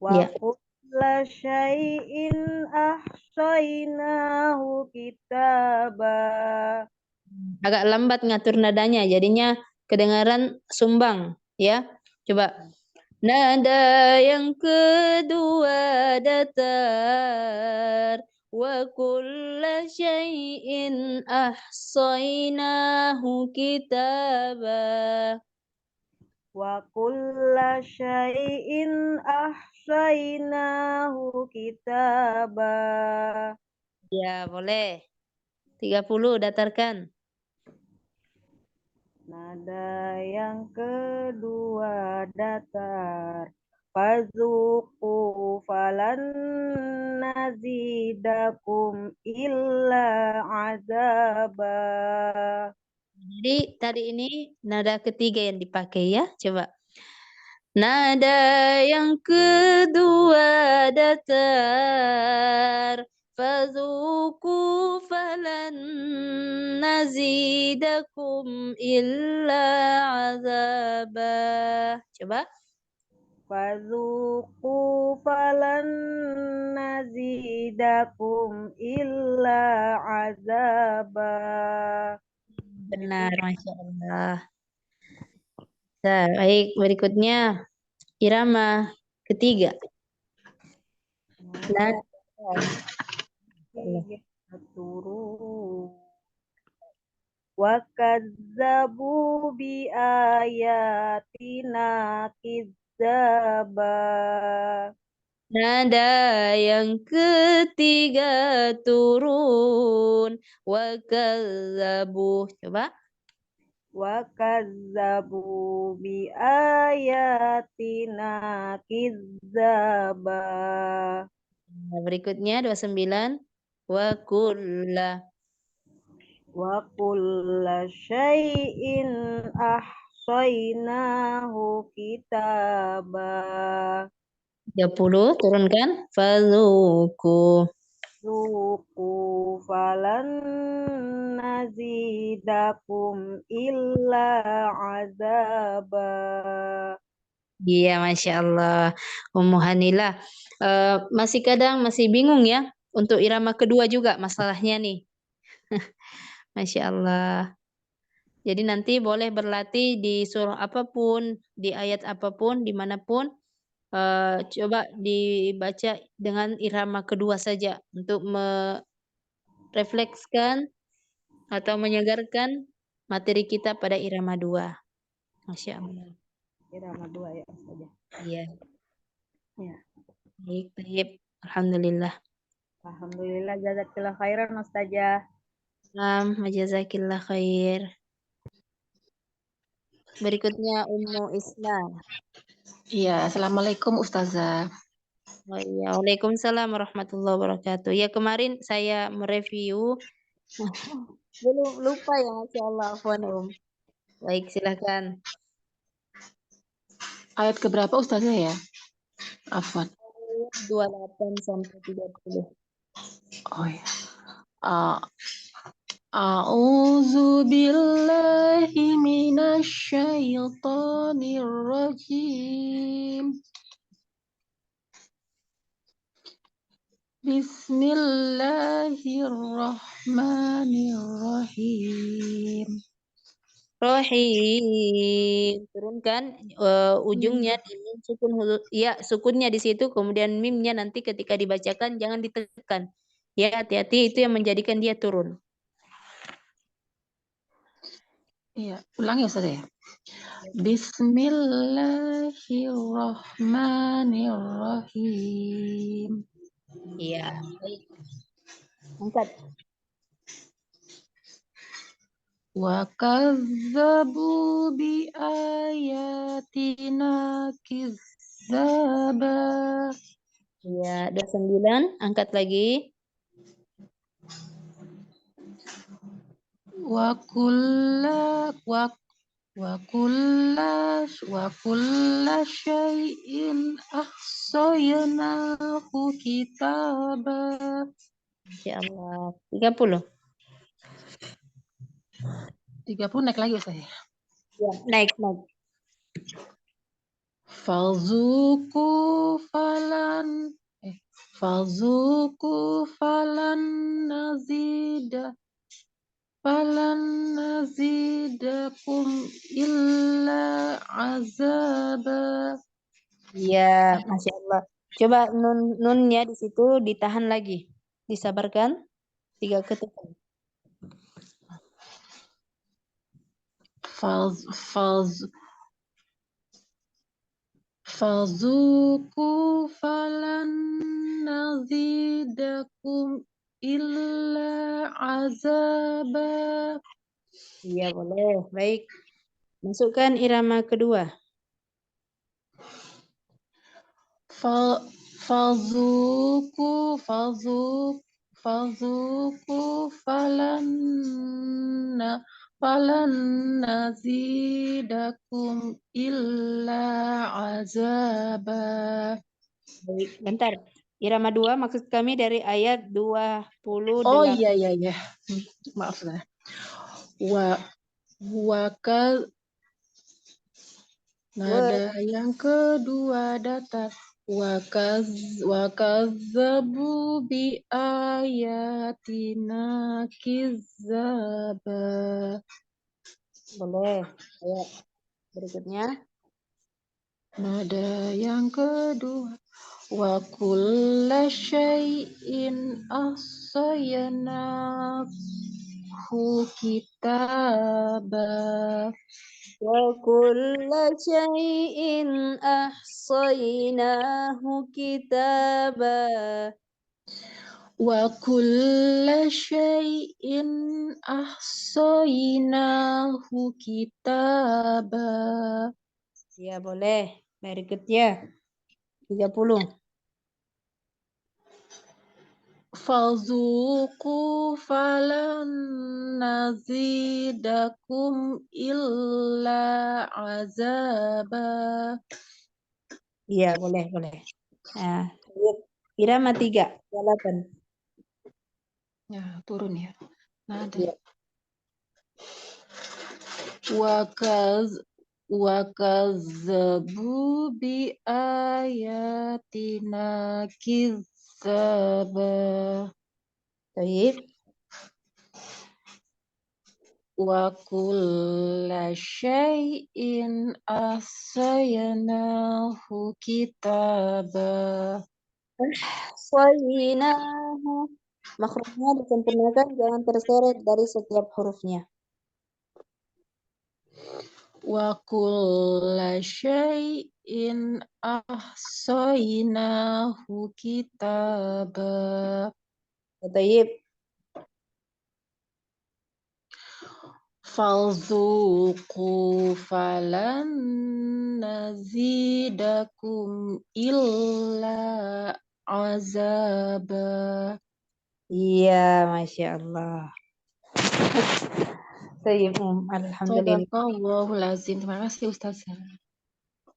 Wa Ya. kulla syai'in ahsaynahu kitaba. Agak lambat ngatur nadanya, jadinya kedengaran sumbang, ya. Coba. Nada yang kedua datar. Wa kulla syai'in ahsaynahu kitaba. Wa kulla syai'in ahsaynahu kitaba. Ya, boleh. 30 datarkan. Nada yang kedua datar. Fazuku falan nazidakum illa azaba. Jadi tadi ini nada ketiga yang dipakai ya. Coba. Nada yang kedua datar. Fazuku falan nazidakum illa azaba. Coba. Fazuku falan nazidakum illa azaba. Benar, Masya Allah. Nah, baik, berikutnya irama ketiga. Nah, turun. Wa kazzabu bi ayatina kizzaba. nada yang ketiga turun. Wa kazzabu. Coba. Wa kazzabu bi ayatina kizzaba. Nah, berikutnya 29. Wa kulla. Wa kulla syai'in ahsaynahu kitaba. 30 turunkan. Fazuku. Zuku falan nazidakum illa azaba. Iya, Masya Allah. Ummu Hanila. Masih bingung ya. Untuk irama kedua juga masalahnya nih. Masya Allah. Jadi nanti boleh berlatih di surah apapun, di ayat apapun, dimanapun. Coba dibaca dengan irama kedua saja untuk mereflekskan atau menyegarkan materi kita pada irama 2. Masya Allah. Irama 2 ya saja. Iya. Ya. Baik, baik. Alhamdulillah. Alhamdulillah jazakillah khairan Ustazah. Jazakillah khair. Berikutnya Ummu Isna. Iya, Assalamualaikum Ustazah. Oh iya, Waalaikumsalam warahmatullahi wabarakatuh. Ya kemarin saya mereview, belum lupa ya, Masya Allah, Afwan, Om. Baik, silakan. Ayat keberapa Ustazah ya? Afwan. 28 sampai 30. Oh ya. A'udzu billahi minasyaitonir rajim. Bismillahirrahmanirrahim. Rohim, turunkan ujungnya di mim sukun ya sukunnya di situ, kemudian mimnya nanti ketika dibacakan jangan ditekan. Ya hati-hati, itu yang menjadikan dia turun. Iya, ulang ya Ustazah ya. Bismillahirrahmanirrahim. Iya, baik. Angkat. Wa kazzabu bi ayatina kizzaba. Iya, 29, angkat lagi. Wa kulla syai'in ahsaynahu kitaba. Masya Allah. 30. 30 naik lagi Ustaz. Ya, naik. Falzuku falan nazidakum illa azaba. Iya, Masya Allah. Coba nunnya di situ ditahan lagi. Disabarkan. 3 ketukan. Falzuku falan nazidakum illa azaba. Iya, boleh. Baik. Masukkan irama kedua. Falzuku falan nazidakum illa azaba. Baik, bentar. Irama 2 maksud kami dari ayat 28. Oh iya. Maaf lah. Nada yang kedua datar. Wakazzabu bi ayatina kizzaba. Boleh. Ayat berikutnya. Nada yang kedua. Wa kulla syai'in ahsaynahu kitaba. Wa kulla syai'in ahsaynahu kitaba. Wa kulla syai'in ahsaynahu kitaba. Ya, boleh. Berikutnya. 30. Falzuku falan nazidakum illa azaba. Iya, boleh. Nah, irama 3. 28. Ya, turun ya. Nada. Ya. Wakazzabu bi ayatina kizzaba. Baik. Wa kulla syai'in ahsaynahu kitaba. Ahsaynahu. Makhrajnya disempurnakan, jangan terseret dari setiap hurufnya. Wa kulla syai'in ahsaynahu kitaba. Baik. Falzuqu falan nazidakum illa azaba. Iya, Masya Allah. Tayyib, alhamdulillah. Sadaqallahul azim. Terima kasih Ustazah.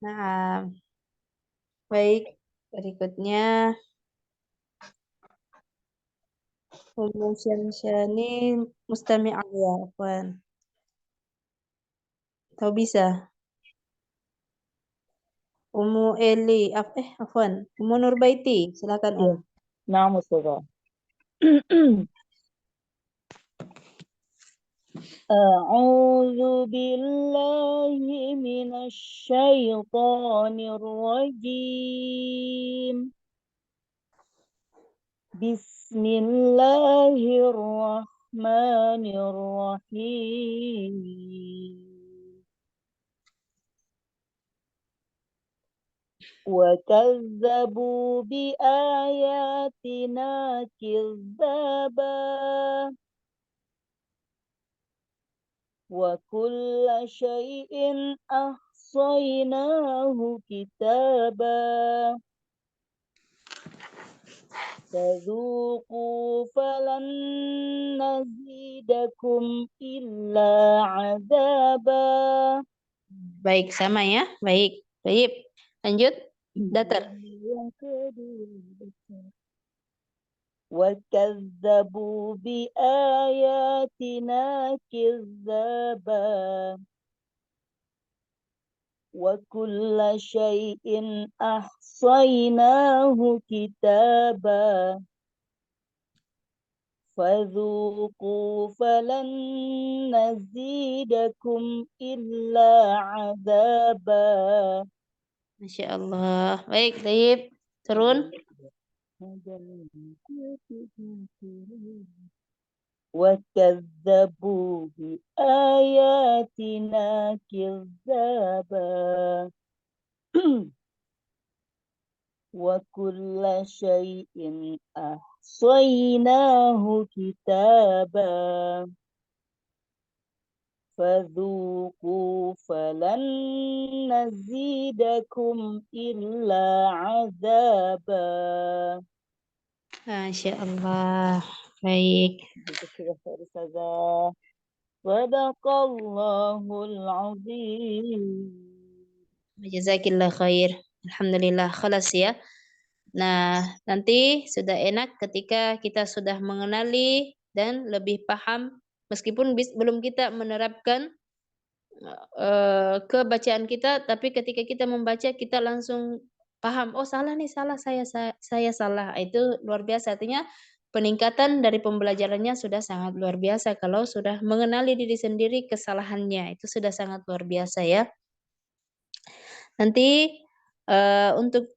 Nah, baik. Berikutnya, Ummu Syamsyani mustami'ah ya, Afwan. Tahu bisa? Ummu Eli, Afwan. Ummu Nurbaiti, silakan Nah, Ustazah. أعوذ بالله من الشيطان الرجيم بسم الله الرحمن الرحيم وكذبوا بآياتنا كذابا وكل شيء أحصيناه كتابا فذوقوا فلن نزيدكم إلا عذابا. Baik, sama ya. Baik. Baik. Lanjut. Datar. Yang kedua, وكذبوا بآياتنا كذابا وكل شيء أحصيناه كتابا فذوقوا فلن نزيدكم إلا عذابا. Masya Allah. Baik, Tayyib. Turun. وكذبوا بآياتنا كذابا وكل شيء أحصيناه كتابا فذوقوا فلن نزيدكم إلا عذابا. Masya Allah. Baik. Sadaqallahul azim. Jazakillah khair. Alhamdulillah. Khalas ya. Nah, nanti sudah enak ketika kita sudah mengenali dan lebih paham. Meskipun belum kita menerapkan ke bacaan kita, tapi ketika kita membaca kita langsung paham, oh salah nih, salah saya salah. Itu luar biasa. Artinya peningkatan dari pembelajarannya sudah sangat luar biasa kalau sudah mengenali diri sendiri kesalahannya. Itu sudah sangat luar biasa ya. Nanti untuk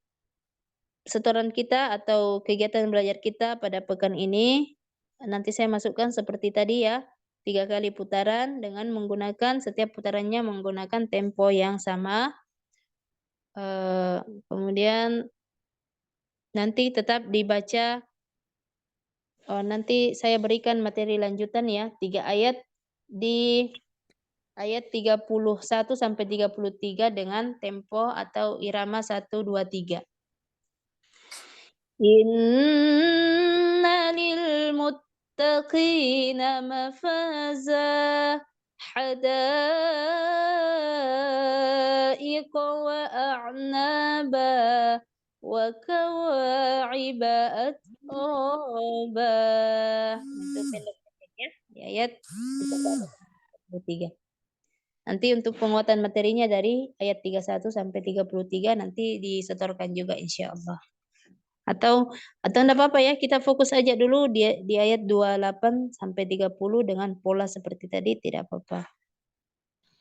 setoran kita atau kegiatan belajar kita pada pekan ini nanti saya masukkan seperti tadi ya. 3 kali putaran dengan menggunakan setiap putarannya menggunakan tempo yang sama. Kemudian nanti tetap dibaca. Nanti saya berikan materi lanjutan ya, 3 ayat di ayat 31 sampai 33 dengan tempo atau irama 1 2 3. Inna lil muttaqina mafaza hadaiqa wa a'naba wa kawa'iba atraba. Itu pendek-pendeknya di ayat 33. Nanti untuk penguatan materinya dari ayat 31 sampai 33 nanti disetorkan juga insyaallah. Atau enggak apa-apa ya, kita fokus aja dulu di ayat 28 sampai 30 dengan pola seperti tadi, tidak apa-apa.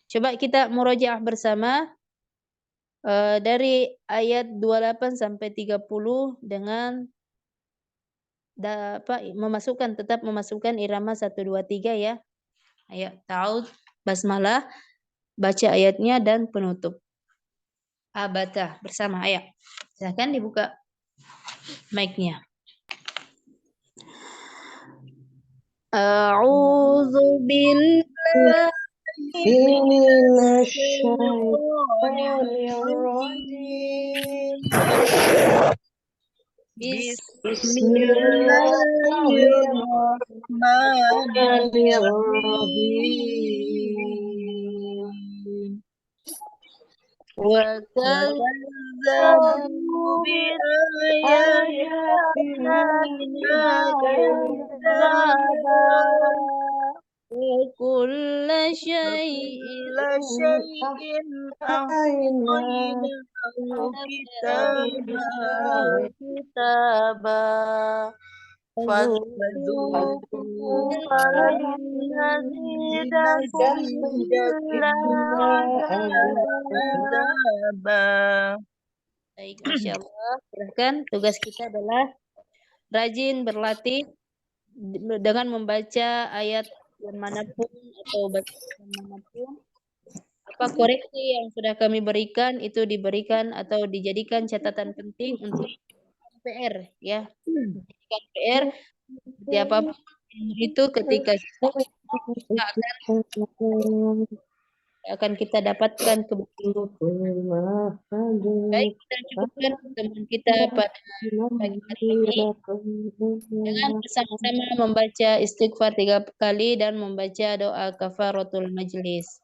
Coba kita murojaah bersama dari ayat 28 sampai 30 dengan tetap memasukkan irama 1 2 3 ya. Ayo, ta'awudz, basmalah, baca ayatnya dan penutup. Abata bersama, ayo. Silakan dibuka mic-nya. A'udzu billahi من الشيطان الرجيم بسم الله الرحمن الرحيم وكذبوا بآياتنا كذابا وكل شيء أحصيناه كتابا فذوقوا فلن نزيدكم إلا عذابا. Baik, Masya Allah. Silahkan, tugas kita adalah rajin berlatih dengan membaca ayat yang manapun atau bacaan manapun. Apa koreksi yang sudah kami berikan itu diberikan atau dijadikan catatan penting untuk PR ya. Dijadikan PR siapapun itu ketika kita akan kita dapatkan kebetulan. Baik, kita cukupkan pertemuan kita pada pagi hari ini dengan bersama-sama membaca istighfar 3 kali dan membaca doa kafaratul majlis.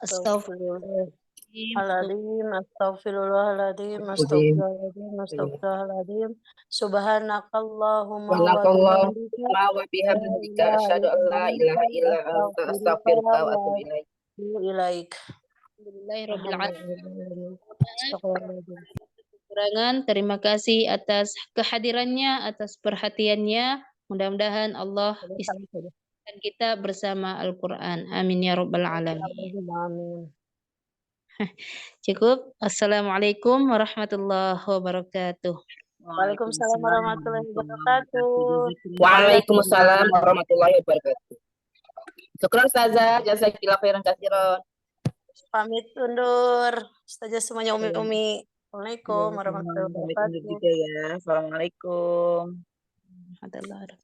Astagfirullahaladzim, astagfirullahaladzim, astagfirullahaladzim, astagfirullahaladzim. Subhanakallahumma wa bihamdika asyhadu an la ilaha illa anta astaghfiruka wa atubu ilaik. Alhamdulillahirabbil alamin. Kekurangan, terima kasih atas kehadirannya, atas perhatiannya. Mudah-mudahan Allah istiqomahkan kita bersama Al-Quran. Amin ya rabbal alamin. Cukup. Assalamualaikum warahmatullahi wabarakatuh. Waalaikumsalam warahmatullahi wabarakatuh. Waalaikumsalam warahmatullahi wabarakatuh. Syukran Ustazah, jazakallahu khairan katsiran. Pamit undur. Ustazah semuanya umi-umi. Assalamualaikum warahmatullahi wabarakatuh. Assalamualaikum. Alhamdulillah.